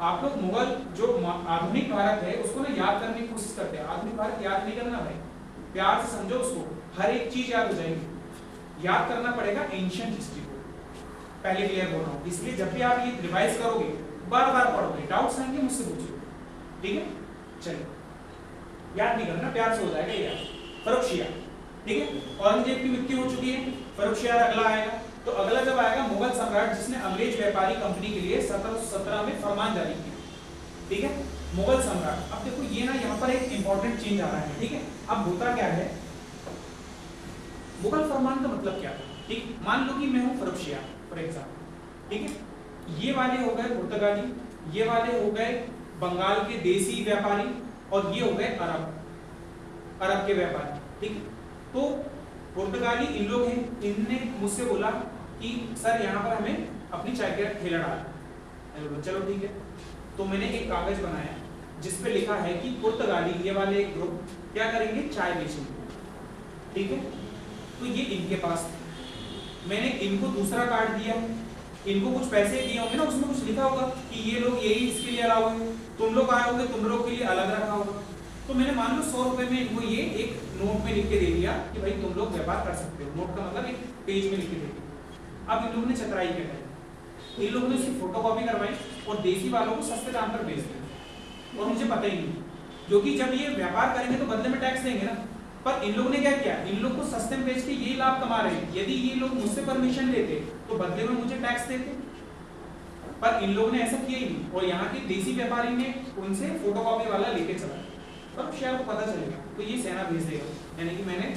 आप लोग मुगल जो आधुनिक भारत है उसको ना याद करने की कोशिश करते हैं, आधुनिक भारत याद नहीं करना भाई, प्यार से समझो उसको, हर एक चीज याद हो जाएगी। याद करना पड़ेगा एंशिएंट हिस्ट्री को, पहले क्लियर बोल रहा हूँ। इसलिए जब भी आप ये रिवाइज करोगे बार बार पढ़ोगे, डाउट्स आएंगे मुझसे पूछो, ठीक है? चलिए याद नहीं करना, प्यार से हो जाएगा याद। फर्रुखशिया, ठीक है? औरंगजेब की मृत्यु हो चुकी है, फर्रुखशियार अगला आएगा। तो अगला जब आएगा मुगल सम्राट जिसने अंग्रेज व्यापारी कंपनी के लिए 1717 में फरमान जारी किया, ठीक है? मुगल सम्राट। अब देखो ये ना यहाँ पर एक इंपॉर्टेंट चेंज आ रहा है, ठीक है? अब होता क्या है, मुगल फरमान का मतलब क्या था? ठीक, मान लो कि मैं हूँ फर्रुखशियार फॉर एग्जाम्पल, ठीक है? ये वाले हो गए पुर्तगाली, ये वाले हो गए बंगाल के देसी व्यापारी, और ये हो गए अरब के व्यापारी, ठीक है? तो पुर्तगाली इन लोग हैं, इनने मुझसे बोला कि सर यहाँ पर हमें अपनी चाय का ठेला डालना, चलो ठीक है। तो मैंने एक कागज बनाया जिस पे लिखा है कि पुर्तगाली ये वाले ग्रुप क्या करेंगे, चाय बेचेंगे, ठीक है? तो ये इनके पास, मैंने इनको दूसरा कार्ड दिया, इनको कुछ पैसे दिए होंगे ना, उसमें कुछ लिखा होगा कि ये लोग यही इसके लिए अलाउ है, तुम लोग आए होंगे तुम लोग के लिए अलग रखा होगा। तो मैंने मान लो 100 रुपए में इनको ये एक नोट में लिख के दे दिया कि भाई तुम लोग व्यापार कर सकते हो, नोट का मतलब एक पेज में लिख के दे दिया। अब इन लोगों ने चतुराई क्या करी, इन लोगों ने उसकी फोटोकॉपी करवाई और देसी वालों को सस्ते दाम पर बेच दिया, और मुझे पता ही नहीं, क्योंकि जब ये व्यापार करेंगे तो बदले में टैक्स देंगे ना। पर इन लोगों ने क्या किया, इन लोग को सस्ते में बेच के यही लाभ कमा रहे हैं। यदि ये लोग मुझसे परमिशन लेते तो बदले में मुझे टैक्स देते, पर इन लोगों ने ऐसा किया ही नहीं। और यहाँ के देसी व्यापारी ने उनसे फोटोकॉपी वाला लेके चला, फर्रुखशियार को पता चलेगा तो ये सेना भेज देगा, यानी कि मैंने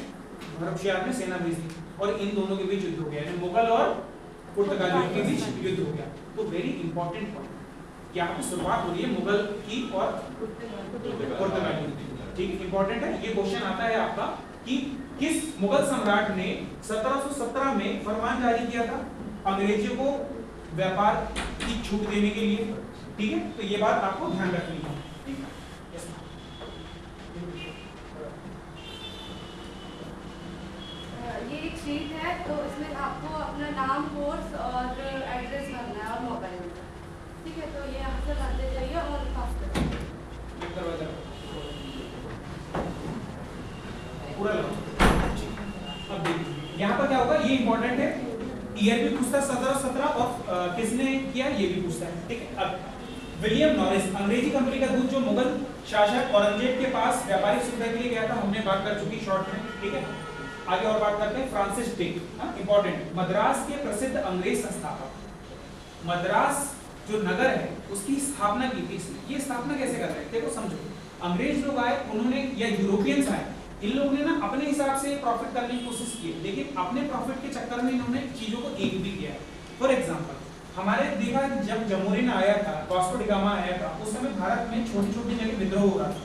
फर्रुखशियार ने सेना भेज दी और इन दोनों के बीच युद्ध हो गया, यानी मुगल और पुर्तगालियों के बीच युद्ध हो गया। तो वेरी इंपॉर्टेंट पॉइंट, यहाँ पे शुरुआत हो रही है मुगल की और पुर्तगालियों की, ठीक है? इंपॉर्टेंट है ये क्वेश्चन आता है आपका कि किस मुगल सम्राट ने 1717 में फरमान जारी किया था अंग्रेजों को व्यापार की छूट देने के लिए, ठीक है? तो ये बात आपको ध्यान रखनी है, ठीक है? ये एक शीट है, तो इसमें आपको अपना नाम, कोर्स और एड्रेस भरना है और मोबाइल नंबर, ठीक है? तो ये यहाँ से भरते जाइए और पास करिए। पूरा लगाओ। अब देखिए यहाँ पर क्या होगा, ये इंपॉर्टेंट है, ईयर भी पूछता है 1717 और किसने किया ये भी पूछता है, ठीक है? अब विलियम नॉरिस अंग्रेजी कंपनी का दूत जो मुगल शासक औरंगजेब के पास व्यापारिक सुविधा के लिए गया था, हमने बात कर चुकी शॉर्ट में, ठीक है? आगे और बात करते हैं फ्रांसिस ड्रेक, इंपॉर्टेंट, मद्रास के प्रसिद्ध अंग्रेज संस्थापक। मद्रास जो नगर है उसकी स्थापना की थी। ये स्थापना कैसे कर रहे हैं देखो समझो, अंग्रेज लोग आए, उन्होंने या यूरोपियंस आए, इन लोगों ने ना अपने हिसाब से प्रॉफिट करने की कोशिश की, लेकिन अपने प्रॉफिट के चक्कर में इन्होंने चीजों को एक भी किया। फॉर एग्जांपल हमारे देखा जब जमोरिन आया था, वास्को डी गामा आया था, उस समय भारत में छोटी छोटी जगह विद्रोह हो रहा था,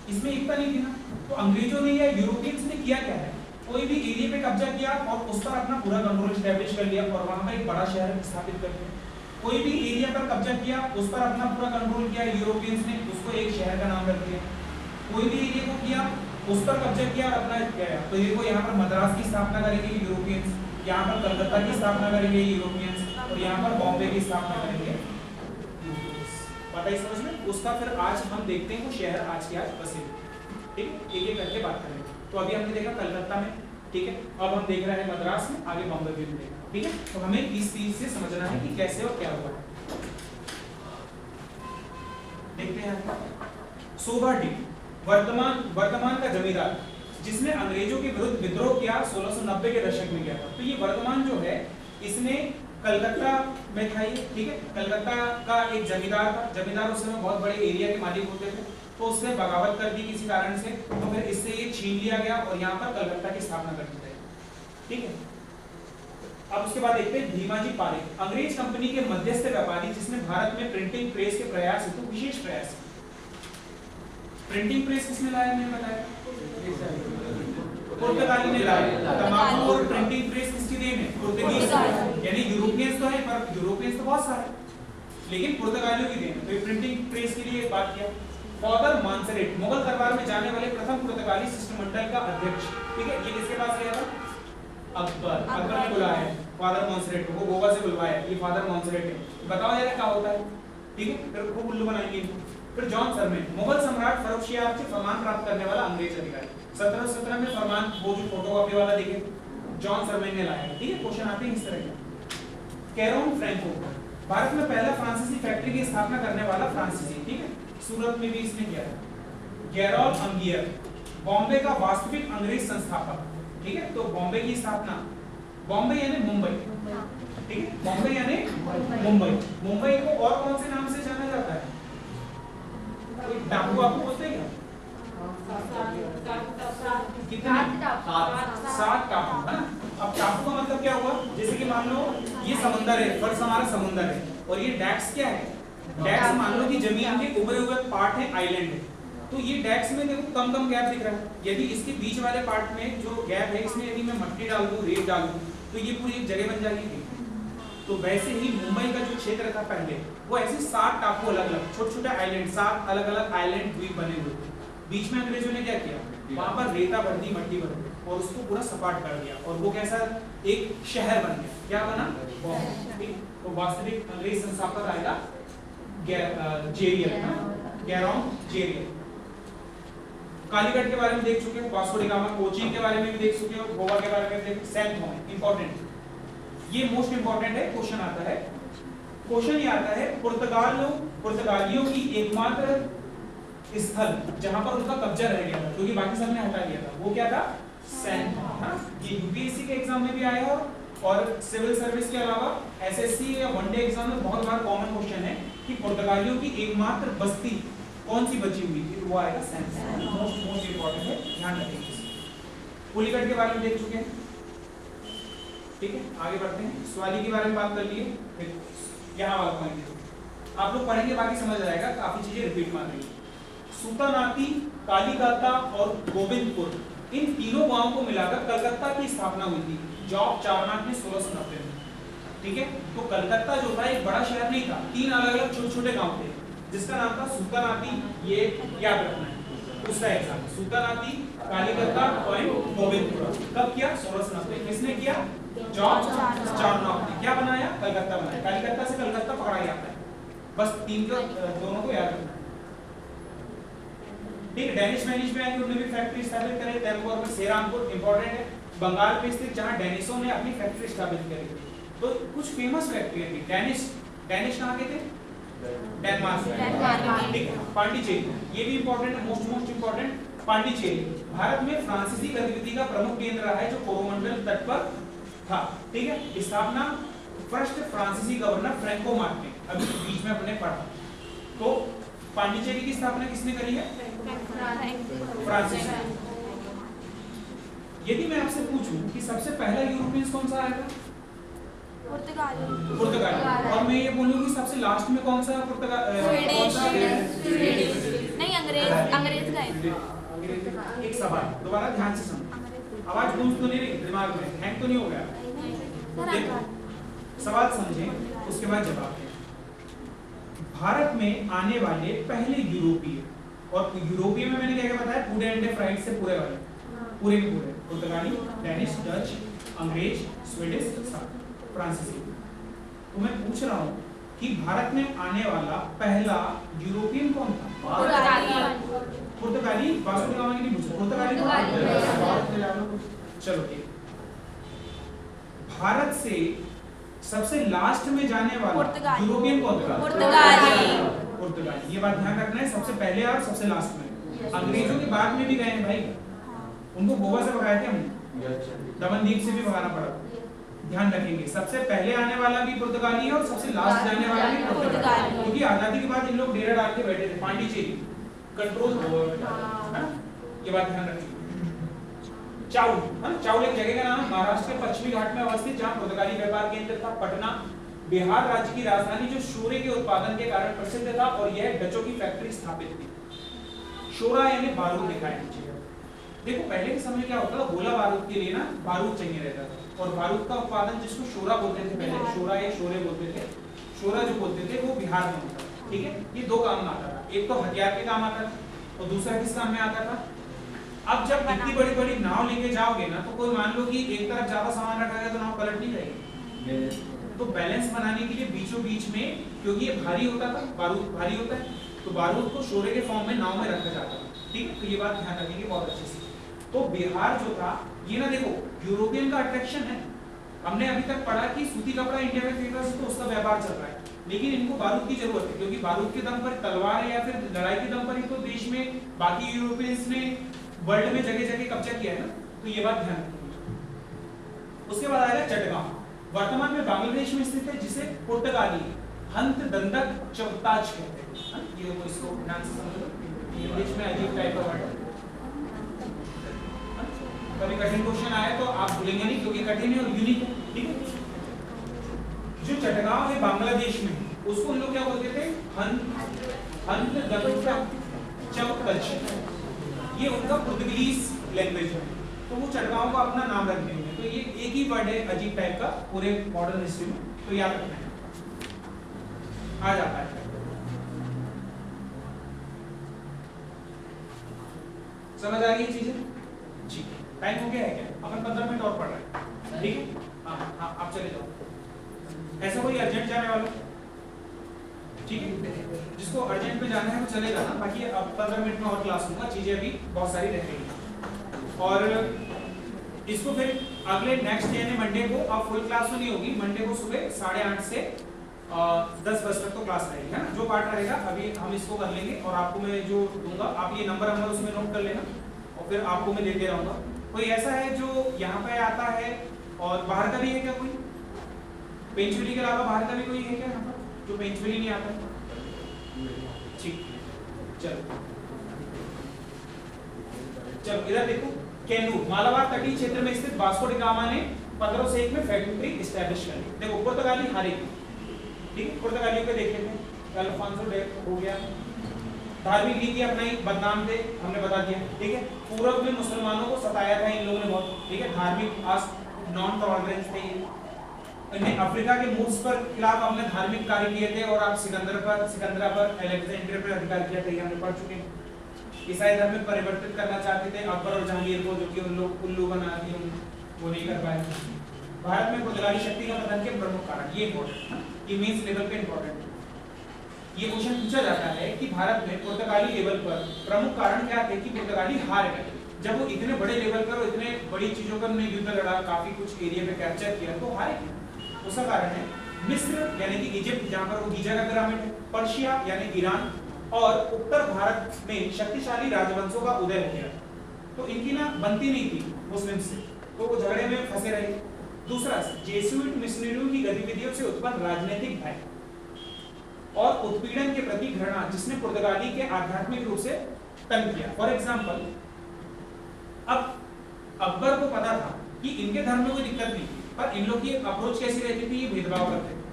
इसमें एकता नहीं थी ना। तो अंग्रेजों ने या यूरोपियंस ने किया क्या है, कोई भी एरिया पे कब्जा किया और उस पर अपना पूरा कंट्रोल एस्टैब्लिश कर लिया और वहां पर एक बड़ा शहर स्थापित कर दिया। कोई भी एरिया पर कब्जा किया, उस पर अपना पूरा कंट्रोल किया यूरोपियंस ने, उसको एक शहर का नाम रख दिया। कोई भी एरिया को किया, उस पर कब्जा किया और अपना किया। तो देखो यहाँ पर मद्रास की स्थापना करेंगे यूरोपियंस, यहाँ पर कलकत्ता की स्थापना करेंगे यूरोपियंस, और यहाँ पर बॉम्बे की स्थापना करेंगे यूरोपियंस। पता ही समझ में? उसका फिर आज हम देखते हैं वो शहर आज के आज बसे, ठीक है? एक एक करके बात करेंगे। तो अभी हमने देखा कलकत्ता में, ठीक है? अब हम देख रहे हैं मद्रास में, आगे बॉम्बे भी देखेंगे, ठीक है? तो हमें इस चीज से समझना है कि कैसे और क्या हुआ है। देखते हैं सोबर्डी, वर्तमान का जमींदार जिसने अंग्रेजों के विरुद्ध विद्रोह किया 1690 के दशक में किया था। तो ये वर्तमान जो है इसने कलकत्ता में था, ये ठीक है? कलकत्ता का एक जमींदार था, जमींदार उस समय बहुत बड़े एरिया के मालिक होते थे, तो उसने बगावत कर दी किसी कारण से, तो फिर इससे ये छीन लिया गया और यहाँ पर कलकत्ता की स्थापना कर दी गई, ठीक है? अब उसके बाद देखते हैं भीमाजी पारेख, अंग्रेज कंपनी के मध्यस्थ व्यापारी जिसने भारत में प्रिंटिंग प्रेस के प्रयास हेतु विशेष प्रयास। प्रिंटिंग प्रेस किसने लाया, मैंने बताया पुर्तगाली ने लाया। तंबाकू और प्रिंटिंग प्रेस किसकी देन है, पुर्तगीज, यानी यूरोपियंस तो है पर यूरोपियंस तो बहुत सारे, लेकिन पुर्तगालियों की देन। तो ये प्रिंटिंग प्रेस के लिए बात किया। फादर मॉन्सेरेट, मुगल दरबार में जाने वाले प्रथम पुर्तगाली शिष्टमंडल का अध्यक्ष, ठीक है। ये किसके पास गया था, अकबर ने बुलाया है फादर मॉन्सेरेट को, गोवा से बुलवाया, ये फादर मॉन्सेरेट है। बताओ जरा क्या होता है, ठीक है, फिर खूब उल्लू बनाएंगे इनको। फिर जॉन सरमैन, मुगल सम्राट फर्रुखशियार से फरमान प्राप्त करने वाला अंग्रेज अधिकारी। 1717 में फरमान, वो जो फोटोकॉपी वाला देखे, जॉन सरमैन ने लाया, ठीक है। क्वेश्चन आते हैं इस तरह के। कैरोन फ्रैंको, भारत में पहला फ्रांसीसी फैक्ट्री की स्थापना करने वाला फ्रांसीसी, ठीक है, सूरत में भी इसने किया था। गैरोल अंगियर, बॉम्बे का वास्तविक अंग्रेज संस्थापक, ठीक है। तो बॉम्बे की स्थापना, बॉम्बे यानी मुंबई, ठीक है, बॉम्बे यानी मुंबई। मुंबई को और कौन से नाम से जाना जाता है, टापू आपको बोलते हैं क्या, कितने, 7 टापू है ना। अब टापू का मतलब क्या हुआ, जैसे कि मान लो ये समंदर है, फर्स्ट हमारा समुंदर है, और ये डेक्स क्या है, डेक्स मान लो कि जमीन के उभरे हुए पार्ट है, आइलैंड है। तो ये डेक्स में देखो कम कम गैप दिख रहा है, यदि इसके बीच वाले पार्ट में जो गैप है, इसमें यदि मैं मट्टी डाल दूं, रेत डाल दूं, तो ये पूरी एक जगह बन जाएगी। तो वैसे ही मुंबई का जो क्षेत्र था पहले, वो ऐसे 7 टापू अलग अलग छोटे छोटे आइलैंड, 7 अलग अलग आइलैंड द्वीप बने हुए थे। बीच में अंग्रेजों ने क्या किया, वहां पर रेता भर दी, मट्टी भर दी, और उसको पूरा सपाट कर दिया, और वो कैसा एक शहर बन गया, क्या बना, बॉम्बे। तो वास्तविक अंग्रेज संस्थापक आएगा जेरियल, गैरोन जेरियल। कालीकट के बारे में देख चुके हो, वास्को डी गामा, कोचीन के बारे में भी देख चुके हो, गोवा के बारे में देख, सैन थॉमस, इंपॉर्टेंट, ये मोस्ट इंपॉर्टेंट है, क्वेश्चन आता है। क्वेश्चन ये आता है, पुर्तगालियों की एकमात्र स्थल जहां पर उनका कब्जा रह गया था, क्योंकि बाकी सबने हटा दिया था, वो क्या था, सैन थॉमस। ये यूपीएससी के एग्जाम में भी आया हो, और सिविल सर्विस के अलावा एसएससी या वनडे एग्जाम में बहुत बार कॉमन क्वेश्चन है कि पुर्तगालियों की एकमात्र बस्ती कौन सी बची हुई थी, वो आएगा सैन थॉमस। मोस्ट इंपॉर्टेंट है, ध्यान रखेंगे। पुलिकट के बारे में देख चुके हैं, ठीक है, आगे बढ़ते हैं। स्वाली के बारे में बात कर लिए, यहाँ वाला पॉइंट आप लोग पढ़ेंगे, बाकी समझ आएगा, काफी चीजें रिपीट मार रही है। सूतानाती, कालीकाता और गोविंदपुर, इन तीनों गांवों को मिलाकर कलकत्ता की स्थापना हुई थी जॉर्ज चारनाक ने 1690 में, ठीक है। तो कलकत्ता जो था एक बड़ा शहर नहीं था, 3 अलग अलग छोटे छोटे गांव थे, जिसका नाम था सूतानाती, ये याद रखना है, उसका एग्जाम, सूतानाती, कालीकता और गोविंदपुर। कब किया, 1690। किसने किया, जॉर्ज चारनॉक ने। क्या बनाया, कलकत्ता बनाया। कलकत्ता से कलकत्ता पकड़ा जाता है, बस 3 को दोनों को याद रखना है, ठीक। डेनिश मैनिश में आएंगे, उन्होंने भी फैक्ट्री स्थापित करी, तैमूर में सेरामपुर इंपॉर्टेंट है, बंगाल में स्थित जहां डेनिशों ने अपनी फैक्ट्री स्थापित करी। तो कुछ फेमस फैक्ट्रियां थी। डेनिश कहां के थे, डेनमार्क में, ठीक है। पांडिचेरी, ये भी इंपॉर्टेंट है, मोस्ट इंपॉर्टेंट। पांडिचेरी भारत में फ्रांसीसी गतिविधि का प्रमुख केंद्र रहा है, जो कोरोमंडल तट पर था, ठीक है। स्थापना फर्स्ट फ्रांसीसी गवर्नर फ्रैंको मार्ट ने, अभी बीच में अपने पढ़ा। तो पांडिचेरी की स्थापना किसने करी है, फ्रांसीसी। यदि मैं आपसे पूछूं कि सबसे पहला यूरोपियंस कौन सा आएगा, पुर्तगाली, और मैं ये बोलूं कि सबसे लास्ट में कौन सा नहीं, अंग्रेज गए। एक सवाल दोबारा ध्यान से सुनो, आवाज गूंज तो नहीं रही दिमाग में, हैंग तो नहीं हो गया, सवाल समझें उसके बाद जवाब दें। भारत में आने वाले पहले यूरोपीय, और यूरोपीय में मैंने क्या क्या बताया, पूरे अंडे फ्राइड से पूरे वाले, पूरे के पूरे, पुर्तगाली, डेनिश, डच, अंग्रेज, स्वीडिश, फ्रांसीसी। तो मैं पूछ रहा हूँ कि भारत में आने वाला पहला यूरोपियन कौन था, पुर्तगाली। वास्को डी गामा की नहीं पूछा, पुर्तगाली कौन, चलो ठीक। भारत से सबसे लास्ट में जाने वाला यूरोपियन कौन था, पुर्तगाली। ये बात ध्यान रखना है, सबसे पहले और सबसे लास्ट में। अंग्रेजों के बाद में भी गए हैं भाई, उनको गोवा से भगाए थे हमने, दमनदीप से भी भगाना पड़ा, ध्यान रखेंगे। सबसे पहले आने वाला भी पुर्तगाली है और सबसे लास्ट जाने वाला भी पुर्तगाली, क्योंकि आजादी के बाद इन लोग डेरा डाल के बैठे थे, पांडिचेरी कंट्रोल, है ना, ये बात ध्यान रखिए। चाउल, चाउल एक जगह का नाम है, महाराष्ट्र के पश्चिमी घाट में अवस्थित, जहां पुर्तगाली व्यापार केंद्र था। पटना बिहार राज्य की राजधानी, जो शोरे के उत्पादन के कारण प्रसिद्ध था, और यह डचों की फैक्ट्री स्थापित थी। शोरा यानी बारूद दिखाया नीचे। देखो पहले के समय क्या होता था, गोला बारूद के लिए ना बारूद चाहिए रहता था, और बारूद का उत्पादन जिसको शोरा बोलते थे पहले, शोरा या शोरे बोलते थे, शोरा जो बोलते थे वो बिहार में होता था। ठीक है, ये दो काम में आता था, एक तो हथियार के काम आता था और दूसरा किस काम में आता था। अब जब इतनी बड़ी बड़ी नाव लेके जाओगे ना, तो कोई मान लो कि एक तरफ ज्यादा सामान रखा गया तो नाव पलट नहीं जाएगी, तो बैलेंस बनाने के लिए बीचों बीच में, क्योंकि ये भारी होता था, बारूद भारी होता है, तो बारूद को शोरे के फॉर्म में नाव में रखा जाता था। ठीक है, तो ये बात ध्यान रखेंगे बहुत अच्छे से। तो बिहार जो था ये ना, देखो यूरोपियन का अट्रैक्शन है। हमने अभी तक पढ़ा कि सूती कपड़ा इंडिया में फेमस है, तो उसका व्यापार चल रहा है, लेकिन इनको बारूद की जरूरत है, क्योंकि बारूद के दम पर, तलवार या फिर लड़ाई के दम पर ही तो देश में बाकी यूरोपियंस ने वर्ल्ड में जगह जगह कब्जा किया है ना, तो ये बात ध्यान रखिए। उसके बाद आएगा चटगांव, वर्तमान में बांग्लादेश में स्थित है, जिसे पुर्तगाली हंत दंडक चवताज कहते हैं। ये देखो, इसको ध्यान से समझो, इंग्लिश में अजीब टाइप का वर्ड है। कभी कठिन क्वेश्चन आए तो आप भूलेंगे नहीं, क्योंकि कठिन है और यूनिक है। ठीक है, जो चटगांव है बांग्लादेश में, उसको हम लोग क्या बोलते थे, हंत दंडक चवताज, ये उनका पुर्तगालीज लैंग्वेज है, तो वो चटगांव को अपना नाम रख देंगे। तो ये एक ही वर्ड है अजीब टाइप का पूरे मॉडर्न हिस्ट्री में, तो याद रखना है, आ जाता है। समझ आ गई चीजें जी? टाइम हो गया है क्या? अपन 15 मिनट और पढ़ रहे हैं, ठीक है? हाँ, आप चले जाओ। ऐसा कोई अर्जेंट जाने वाला, ठीक है, जिसको अर्जेंट में जाना है वो चले जाना, बाकी अब 15 मिनट में और क्लास लूंगा, चीजें अभी बहुत सारी रह गई। और इसको फिर अगले नेक्स्ट यानी मंडे को, अब फुल क्लास तो नहीं होगी, मंडे को सुबह 8:30 से 10 बजे तक तो क्लास रहेगी, है ना? जो पार्ट रहेगा अभी हम इसको कर लेंगे, और आपको मैं जो दूंगा, आप ये नंबर उसमें नोट कर लेना, और फिर आपको मैं देते रहूंगा। कोई ऐसा है जो यहाँ पे आता है और बाहर का भी है क्या? कोई पेंचुली के अलावा बाहर का भी कोई है क्या यहाँ पर जो पेंचुली नहीं आता? ठीक, चलो इधर देखो, कैनूर मालाबार तटीय क्षेत्र में स्थित वास्को डी गामा ने 1501 में फैक्ट्री एस्टैब्लिश कर ली। देखो पुर्तगाली हारेगी, ठीक है, पुर्तगालियों के देख लेते हैं। अल्फांसो डेथ हो गया, धार्मिक नीति अपनाई, बदनाम थे, हमने बता दिया, ठीक है। पूर्व में मुसलमानों को सताया था इन लोगों ने बहुत, ठीक है, धार्मिक नॉन टॉलरेंस थे। इन्हें अफ्रीका के मूव्स पर खिलाफ हमने धार्मिक कार्य किए थे, और आप सिकंदरा पर अलेक्जेंड्रिया पर अधिकार किया था, हमने पढ़ चुके हैं। ईसाई धर्म में परिवर्तित करना चाहते थे अकबर और जहांगीर को, जो कि उन लोग उल्लू बना दिए, वो नहीं कर पाए। भारत में पुर्तगाली शक्ति का पतन के प्रमुख कारण, ये इम्पोर्टेंट, ये मींस लेवल पे इम्पोर्टेंट। ये क्वेश्चन पूछा जाता है कि भारत में पुर्तगाली लेवल पर प्रमुख कारण क्या थे कि पुर्तगाली हार गए। जब वो इतने बड़े लेवल पर और इतने बड़ी चीजों पर उन्होंने युद्ध लड़ा, काफी कुछ एरिया पे कैप्चर किया, तो हारे क्यों? उसका कारण है मिस्र यानी कि इजिप्ट, जहां पर वो गीजा का पिरामिड है, पर्शिया यानी ईरान, और उत्तर भारत में शक्तिशाली राजवंशों का उदय हो गया, तो इनकी ना बनती नहीं थी मुस्लिम से, तो वो झगड़े में फंसे रहे। दूसरा, जेसुइट मिशनरियों की गतिविधियों से उत्पन्न राजनीतिक भय और उत्पीड़न के प्रति घृणा, जिसने पुर्तगाली के आध्यात्मिक रूप से तंग किया। फॉर एग्जाम्पल, अब अकबर को पता था कि इनके धर्म में कोई दिक्कत नहीं, पर इन लोग की अप्रोच कैसी रहती थी, ये भेदभाव करते थे,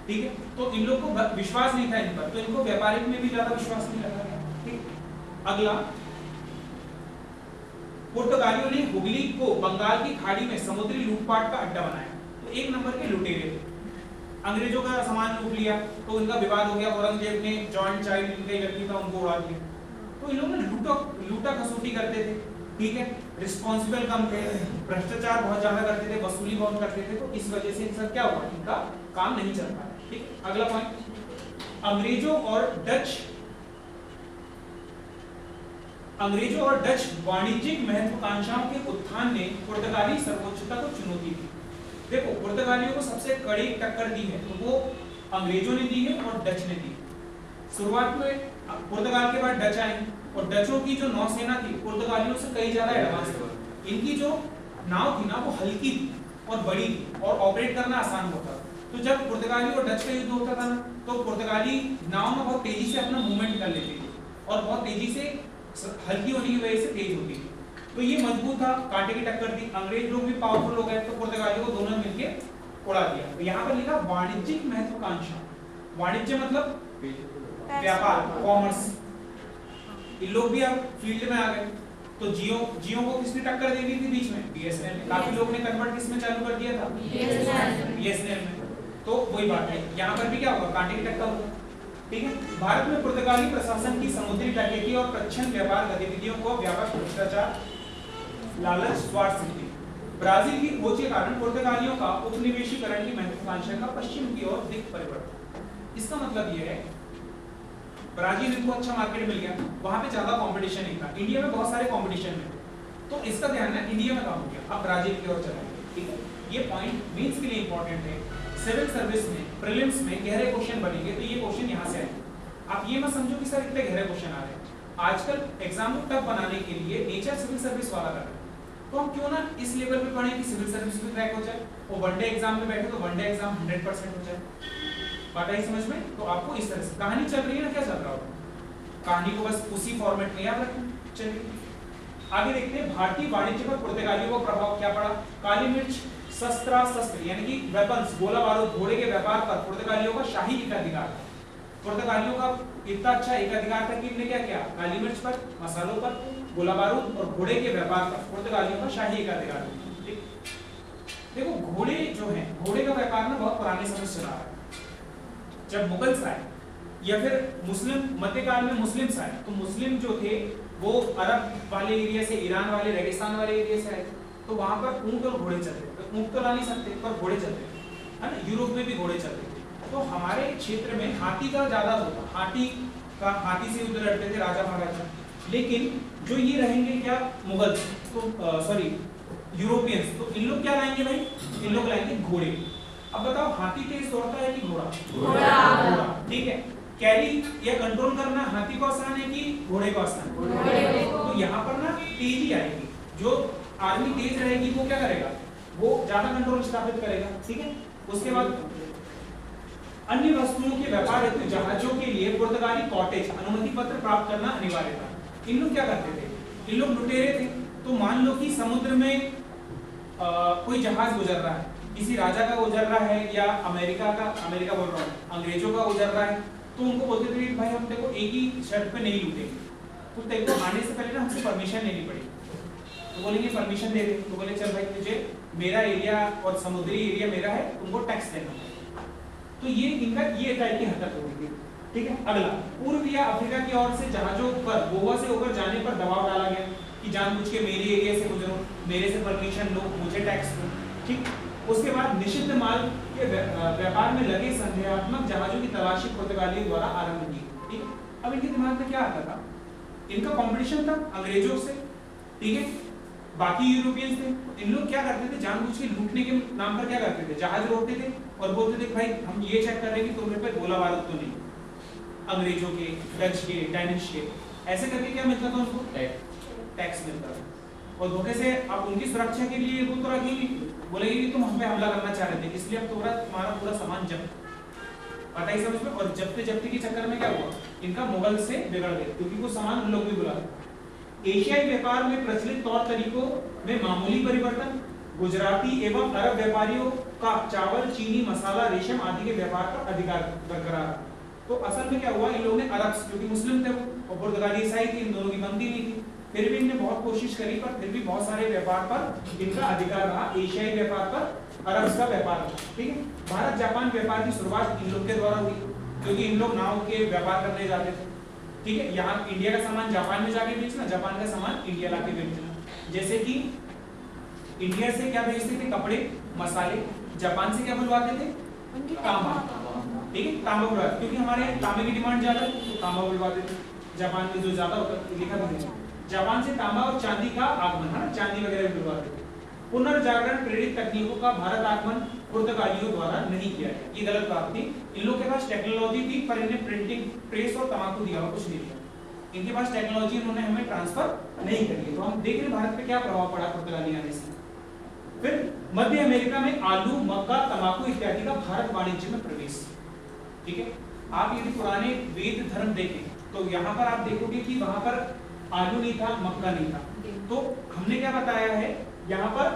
ठीक है, तो इन लोग को विश्वास नहीं था इन पर, तो इनको व्यापारिक में भी ज्यादा विश्वास नहीं लगा गया, ठीक। अगला, पुर्तगालियों ने हुगली को बंगाल की खाड़ी में समुद्री लूटपाट का अड्डा बनाया, तो एक नंबर के लुटेरे थे। अंग्रेजों का सामान लूट लिया, तो इनका विवाद हो गया, औरंगजेब ने जॉइंट चाइल्ड इनका व्यक्ति था, उनको उड़ा दिया। तो इन लोगों ने लूटा खसूटी करते थे, ठीक है, रिस्पॉन्सिबल कम थे, भ्रष्टाचार बहुत ज्यादा करते थे, वसूली बहुत करते थे, तो इस वजह से इनका क्या हुआ, इनका काम नहीं चल पाया, ठीक। अगला पॉइंट, अंग्रेजों और डच वाणिज्यिक महत्वाकांक्षाओं के उत्थान ने पुर्तगाली सर्वोच्चता को चुनौती दी। देखो, पुर्तगालियों को सबसे कड़ी टक्कर दी है, तो वो अंग्रेजों ने दी है और डच ने दी। शुरुआत में पुर्तगाल के बाद डच आई, और डचों की जो नौसेना थी पुर्तगालियों से कई ज्यादा एडवांस थी। इनकी जो नाव थी ना, वो हल्की थी और बड़ी थी, और ऑपरेट करना आसान होता था। तो जब पुर्तगाली और डच का युद्ध होता था ना, तो पुर्तगाली नाव में बहुत तेजी से अपना मूवमेंट कर लेती थी, और बहुत तेजी से, हल्की होने की वजह से तेज होती थी। तो ये मजबूत था, कांटे की टक्कर दी, अंग्रेज लोग भी पावरफुल हो गए तो पुर्तगालियों को दोनों मिलके उड़ा दिया। तो यहाँ पर लिखा वाणिज्यिक महत्वाकांक्षा। वाणिज्य मतलब व्यापार, कॉमर्स। इन लोग भी अब फील्ड में आ गए। तो जियो को किसने टक्कर दे दी थी बीच में? बीएसएनएल ने। काफी लोग ने कन्वर्ट किसमें चालू कर दिया था? बीएसएनएल में। तो वही बात है, यहाँ पर भी क्या होगा? कांटे की टक्कर होगा। ठीक है। भारत में पुर्तगाली प्रशासन की समुद्री डकैती और प्रच्छन्न व्यापार गतिविधियों को व्यापक भ्रष्टाचार, लालच, स्वार्थ सिद्धि। ब्राजील की खोज के कारण पुर्तगालियों का उपनिवेशीकरण की महत्वाकांक्षा का पश्चिम की ओर दिख परिवर्तन। इसका मतलब यह है ब्राजील इनको अच्छा मार्केट मिल गया, वहां पे ज्यादा कंपटीशन नहीं था। इंडिया में बहुत सारे कंपटीशन है, तो इसका ध्यान ना इंडिया में काम हो गया, अब ब्राजील की ओर चलेंगे। ठीक है, ये पॉइंट मींस के लिए इंपॉर्टेंट है। सिविल सर्विस में प्रीलिम्स में गहरे क्वेश्चन बनेंगे, तो ये क्वेश्चन यहाँ से आएंगे। आप ये मत समझो कि सर इतने गहरे क्वेश्चन आ रहे हैं। आजकल एग्जाम को टफ बनाने के लिए नेचर सिविल सर्विस वाला कर रहे हैं, तो हम क्यों ना इस लेवल पे पढ़ें कि सिविल सर्विस भी क्रैक हो जाए, और वनडे एग्जाम में बैठे तो वनडे एग्जाम 100% हो जाए। बात आई समझ में? तो आपको इस तरह से कहानी चल रही है ना, क्या चल रहा होगा, कहानी को बस उसी फॉर्मेट में याद रखें। चलिए आगे देखते हैं, भारतीय वाणिज्य पर पुर्तगालियों का प्रभाव क्या पड़ा। काली मिर्च, शस्त्र यानी कि वेपन्स, गोला बारूद, घोड़े के व्यापार पर पुर्तगालियों का शाही एकाधिकार था। पुर्तगालियों का इतना अच्छा एकाधिकार था कि इन्होंने क्या किया? काली मिर्च पर, मसालों पर, गोला बारूद और घोड़े के व्यापार पर पुर्तगालियों का शाही एकाधिकार था। देखो घोड़े जो है, घोड़े का व्यापार ना बहुत पुराने समय से चला है। जब मुगल्स आए या फिर मुस्लिम मध्यकाल में मुस्लिम्स आए, तो मुस्लिम जो थे वो अरब वाले एरिया से, ईरान वाले, रेगिस्तान वाले एरिया से आए, तो वहां पर ऊंट और घोड़े चलते थे। ऊंट तो ला नहीं सकते पर घोड़े चलते थे, है ना। यूरोप में भी घोड़े चलते थे। तो हमारे क्षेत्र में हाथी का ज्यादा होता, हाथी से युद्ध लड़ते थे राजा महाराजा। लेकिन जो ये रहेंगे क्या, मुगल, तो सॉरी यूरोपियंस, तो इन लोग क्या लाएंगे भाई? इन लोग लाएंगे घोड़े। अब बताओ हाथी तेज दौड़ता है कि घोड़ा? घोड़ा। ठीक है, कैरी या कंट्रोल करना हाथी को आसान है कि घोड़े को आसान? तो यहाँ पर ना तेजी आएगी, जो आर्मी तेज रहेगी वो क्या करेगा? वो ज्यादा कंट्रोल स्थापित करेगा। ठीक है, उसके बाद अन्य वस्तुओं के व्यापार हेतु जहाजों के लिए पुर्तगाली कॉटेज अनुमति पत्र प्राप्त करना अनिवार्य था। इन लोग क्या करते थे? इन लोग लुटेरे थे, तो मान लो कि समुद्र में कोई जहाज गुजर रहा है, किसी राजा का गुजर रहा है या अमेरिका बोल रहा हूँ, अंग्रेजों का गुजर रहा है, तो उनको बोलते थे भाई हम देखो एक ही शर्त पे नहीं लूटेंगे, तो तेरे को आने से पहले ना हमसे परमिशन लेनी पड़ेगी। तो बोलेंगे परमिशन दे दे, तो बोले चल भाई तुझे मेरा एरिया और समुद्री एरिया मेरा है, तुमको टैक्स देना है। तो ये इनका ये टाइप की हरकत होगी। ठीक है, अगला, पूर्व या अफ्रीका की ओर से जहाजों पर गोवा से होकर जाने पर दबाव डाला गया कि जानबूझ के मेरे एरिया से गुजरो, मेरे से परमिशन लो, मुझे टैक्स दो। ठीक, उसके बाद निषिद्ध माल के व्यापार में लगे संदेहात्मक जहाजों की तलाशी पुर्तगालियों द्वारा आरंभ की। ठीक, अब इनके दिमाग में क्या आता था? इनका कंपटीशन था अंग्रेजों से, ठीक है, बाकी यूरोपियंस थे। इन लोग क्या करते थे? जानबूझ के लूटने के नाम पर क्या करते थे? जहाज रोकते थे और बोलते थे भाई हम ये चेक कर रहे हैं कि तुम्हारे पे गोला बारूद तो नहीं, अंग्रेजों के, डच के, डेनिश के, ऐसे करके क्या मिलता था उनको? टैक्स मिलता था। और धोखे से अब उनकी सुरक्षा के लिए वो तो रखेंगे, बोलेंगे कि तुम हम पे हमला करना चाह रहे थे, इसलिए अब तुम्हारा पूरा सामान जब्त। पता ही समझ में? और जब्ती के चक्कर में क्या हुआ? इनका मुगल से बिगड़ गए, क्योंकि वो सामान उन लोग भी बुला रहे। एशियाई व्यापार में प्रचलित तौर तरीकों में मामूली परिवर्तन, गुजराती एवं अरब व्यापारियों का चावल, चीनी, मसाला, रेशम आदि के व्यापार पर अधिकार बरकरार। तो असल में क्या हुआ? इन लोगों ने अरब, क्योंकि मुस्लिम थे वो और पुर्तगाली ईसाई थी, इन दोनों की बनती नहीं थी, फिर भी इन्होंने बहुत कोशिश करी, पर फिर भी बहुत सारे व्यापार पर इनका अधिकार रहा। एशियाई व्यापार पर अरब का व्यापार रहा। ठीक है, भारत जापान व्यापार की शुरुआत इन लोग के द्वारा हुई, क्योंकि इन लोग नाव के व्यापार करने जाते थे। ठीक है, यहाँ इंडिया का सामान जापान में जाके बेचना, जापान का सामान इंडिया लाके बेचना। जैसे कि इंडिया से क्या भेजते थे? कपड़े, मसाले। जापान से क्या बुलवाते थे? तांबा। ठीक है, तांबा बुलवाते, क्योंकि हमारे यहाँ तांबे की डिमांड ज्यादा है, तो तांबा बुलवाते थे। जापान में जो ज्यादा होता है लिखा भी नहीं। जापान से तांबा और चांदी का आगमन, है चांदी वगैरह भी बुलवाते थे। पुनर्जागरण प्रेरित तकनीकों का भारत आगमन पुर्तगालियों द्वारा नहीं किया गया, ये गलत बात थी। इन लोगों के पास टेक्नोलॉजी थी, पर इन्हें प्रिंटिंग प्रेस और तंबाकू दिया कुछ नहीं दिया। इनके पास टेक्नोलॉजी इन्होंने हमें ट्रांसफर नहीं करी। तो हम देख रहे भारत पे क्या प्रभाव पड़ा पुर्तगाली आने से। फिर मध्य अमेरिका में आलू, मक्का, तंबाकू इत्यादि का भारत वाणिज्य में प्रवेश। ठीक है, आप यदि पुराने वेद धर्म देखें तो यहाँ पर आप देखोगे कि वहां पर आलू नहीं था, मक्का नहीं था, तो हमने क्या बताया है यहाँ पर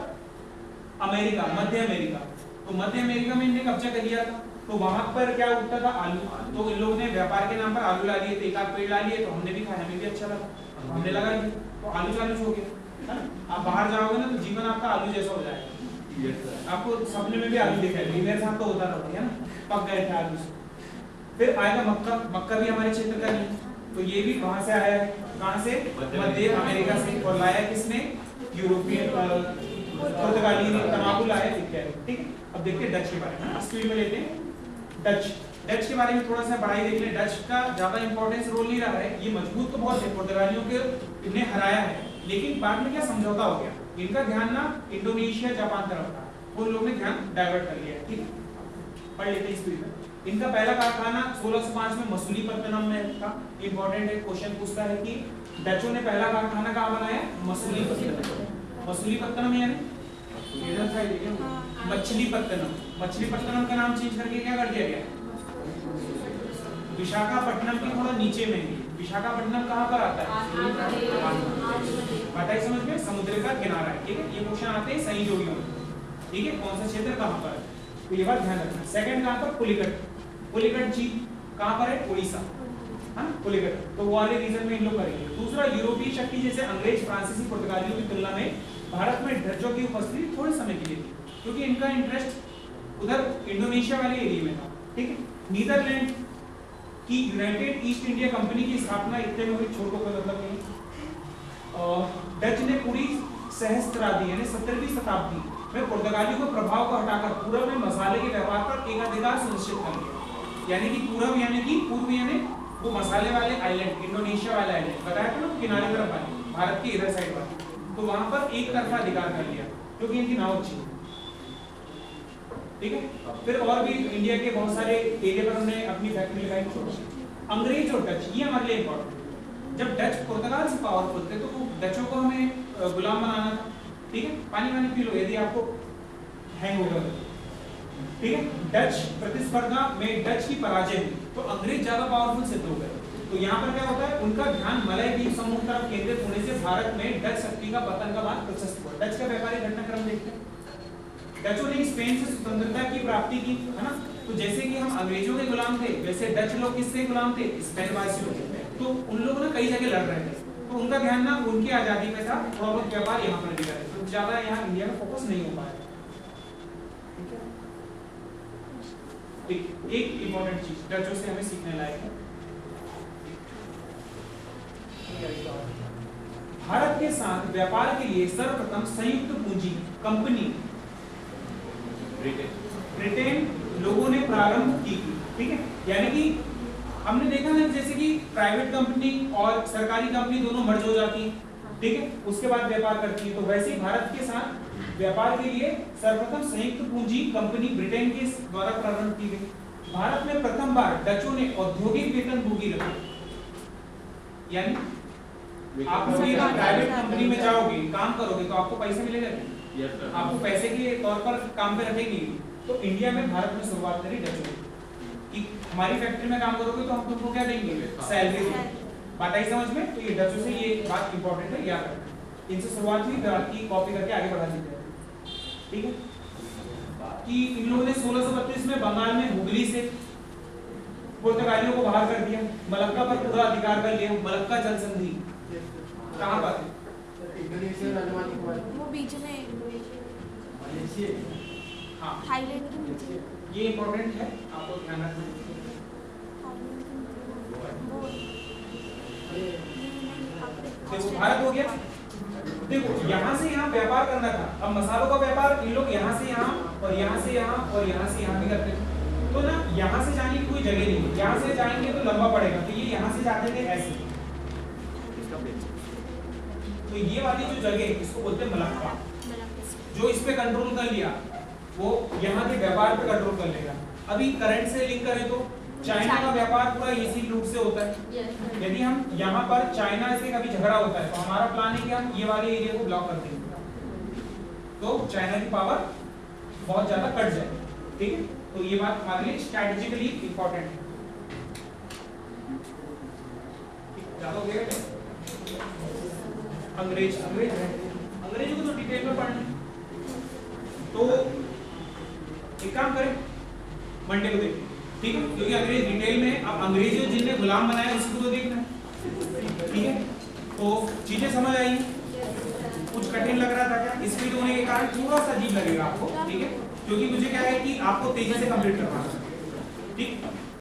अमेरिका, मध्य अमेरिका, तो मध्य अमेरिका में इन्हें कब्जा कर लिया था, तो वहां पर क्या उगता था? आलू। तो इन लोगों ने व्यापार के नाम पर आलू ला लिए, तो एक आध पेड़ ला लिए, तो हमने भी खाया, हमें भी अच्छा लगा, तो हमने लगा लिया, तो आलू चालू हो गया, है ना? आप बाहर जाओगे ना तो जीवन आपका आलू जैसा हो जाएगा। आपको सपने में भी आलू दिखाएगा, मेरे साथ तो होता रहता है ना, पक गए थे आलू से। फिर आएगा मक्का, मक्का भी हमारे क्षेत्र का नहीं, तो ये भी वहां से आया है, कहां से? मध्य अमेरिका से, और लाया किसने? यूरोपियन पुर्तगाली ने तंबाकू लाया, ठीक है। अब देखते हैं डच के बारे में, स्पीड में लेते हैं। डच के बारे में थोड़ा सा पढ़ाई देख लें। डच का ज्यादा इंपॉर्टेंस रोल नहीं रहा है, ये मजबूत तो बहुत है, पुर्तगालियों के इन्हें हराया है, लेकिन बाद में क्या समझौता हो गया, इनका ध्यान ना इंडोनेशिया जापान तरफ था, उन लोगों ने ध्यान डाइवर्ट कर लिया, ठीक है। पढ़ लेते हैं स्पीड में। इनका पहला कारखाना 1605 में मसूलीपट्टनम में था। इंपॉर्टेंट है, क्वेश्चन पूछता है कि डचों ने पहला कारखाना कहाँ बनाया? मसूलीपट्टनम। मसूलीपट्टनम यानी मछलीपट्टनम। मछलीपट्टनम का नाम चेंज करके क्या कर दिया गया? विशाखापट्टनम के थोड़ा नीचे में ही। विशाखापट्टनम कहाँ पर आता है? बात आई समझ में? समुद्र का किनारा है, ठीक है। ये क्वेश्चन आते हैं सही जोड़ियों में, ठीक है, कौन सा क्षेत्र कहाँ पर है, तो ये बात ध्यान रखना। सेकंड कहाँ पर? पुलिकट। पुलिकट जी कहाँ पर है? उड़ीसा, हाँ पुलिकट, तो वो वाले रीजन में इन लोग करेंगे। दूसरा, यूरोपीय शक्ति जैसे अंग्रेज, फ्रांसीसी, पुर्तगालियों की तुलना में भारत में डचों की उपस्थिति थोड़े समय के लिए थी, क्योंकि इनका इंटरेस्ट उधर इंडोनेशिया वाले एरिया में था, ठीक है। नीदरलैंड की यूनाइटेड ईस्ट इंडिया कंपनी की स्थापना इतने में हुई, छोड़ को कोई मतलब नहीं। डच ने पूरी सहस्त्राब्दी यानी 17वीं शताब्दी में पुर्तगालियों के प्रभाव को हटाकर पूर्व में मसाले के व्यापार पर एकाधिकार सुनिश्चित कर लिया। यानी कि पूर्व यानी कि पूर्व यानी वो मसाले वाले आइलैंड, इंडोनेशिया वाला आइलैंड बताया था ना, किनारे तरफ वाले, भारत की इधर साइड वाले, तो वहां पर एक तरफा अधिकार कर लिया, क्योंकि इनकी नाव अच्छी, ठीक है। फिर और भी इंडिया के बहुत सारे एरिया पर उन्होंने अपनी फैक्ट्री लगाई। अंग्रेज और डच, ये हमारे लिए इंपॉर्टेंट। जब डच पुर्तगाल से पावरफुल थे, तो डचों को हमें गुलाम बनाना था, ठीक है। पानी वानी पी लो यदि आपको हैंग होगा, ठीक है। डच प्रतिस्पर्धा में डच की पराजय हुई, तो अंग्रेज ज्यादा पावरफुल सिद्ध हो गए। तो यहाँ पर क्या होता है, उनका ध्यान मलय द्वीप समूह तरफ केंद्रित होने से भारत में डच शक्ति का पतन का बाद प्रशस्त हुआ। डच का व्यापारिक घटनाक्रम देखते हैं। डचों ने स्पेन से स्वतंत्रता की प्राप्ति की, है ना। तो जैसे कि हम अंग्रेजों के गुलाम थे, वैसे डच लोग किससे गुलाम थे? स्पेन वासियों के। तो उन लोगों ने कई जगह लड़ रहे थे, तो उनका ध्यान ना उनकी आजादी पे था, थोड़ा बहुत व्यापार यहाँ पर भी कर रहे थे, तो ज्यादा यहाँ इंडिया में फोकस नहीं हो पाया। एक इंपॉर्टेंट चीज डचों से हमें सीखने लायक है, भारत के साथ व्यापार के लिए सर्वप्रथम संयुक्त पूंजी कंपनी ब्रिटेन लोगों ने प्रारंभ की थी, ठीक है। यानी कि हमने देखा ना, जैसे कि प्राइवेट कंपनी और सरकारी कंपनी दोनों मर्ज हो जाती, ठीक है, उसके बाद व्यापार करती है, तो वैसे ही भारत के साथ व्यापार के लिए सर्वप्रथम संयुक्त पूंजी कंपनी ब्रिटेन के द्वारा प्रारंभ की गई। भारत में प्रथम बार डचों ने औद्योगिक वेतनभोगी रखे, यानी आप लोग प्राइवेट कंपनी में जाओगे, काम करोगे, तो आपको पैसे मिलेगा नहीं, आपको पैसे के तौर पर काम पे रखेंगे। तो इंडिया में भारत में शुरुआत करी डचों कि हमारी फैक्ट्री में काम करोगे तो हम तुमको क्या देंगे? सैलरी देंगे। बात आई समझ में? तो ये डचों से ये बात इंपॉर्टेंट है, याद रखना। इनसे शुरुआत हुई, बाकी कॉपी करके आगे बढ़ा दीजिए, ठीक है। कि इन लोगों ने 1632 में बंगाल में हुगली से पुर्तगालियों को बाहर कर दिया, मलक्का पर पूरा अधिकार कर लिया। मलक्का जल संधि कहाँ पर? वो बीच में हाँ, थाईलैंड के नीचे। ये इंपॉर्टेंट है, आपको ध्यान रखना है। देखो भारत हो गया, देखो यहाँ से यहाँ व्यापार करना था। अब मसालों का व्यापार इन लोग यहाँ से यहाँ और यहाँ से यहाँ और यहाँ से यहाँ भी करते थे, तो ना यहाँ से जाने की कोई जगह नहीं है, यहाँ से जाएंगे तो लंबा पड़ेगा, तो ये यहाँ से जाते थे ऐसे। तो ये वाली जो जगह इसको बोलते हैं मलक्का, जो इस पे कंट्रोल कर लिया वो यहाँ के व्यापार पे कंट्रोल कर लेगा। अभी करंट से लिंक करें तो चाइना का व्यापार पूरा इसी रूट से होता है। यदि हम यहाँ पर चाइना से कभी झगड़ा होता है तो हमारा प्लान है कि हम ये वाले एरिया को ब्लॉक कर देंगे, तो चाइना की पावर बहुत ज्यादा कट जाएगी, ठीक है। तो ये बात हमारे लिए स्ट्रैटेजिकली इंपॉर्टेंट है। ज्यादा हो गया अंग्रेज अंग्रेज है, अंग्रेजों को तो डिटेल में पढ़ना है। तो एक काम करें, मंडे को देखें, ठीक है, क्योंकि अंग्रेज डिटेल में, अब अंग्रेजों जिनने गुलाम बनाया उसको तो देखना है, ठीक है। तो चीजें समझ आई, कुछ कठिन लग रहा था क्या? स्पीड होने के कारण थोड़ा सा अजीब लगेगा आपको, ठीक है, क्योंकि मुझे क्या है कि आपको तेजी से कंप्लीट करवाना है, ठीक।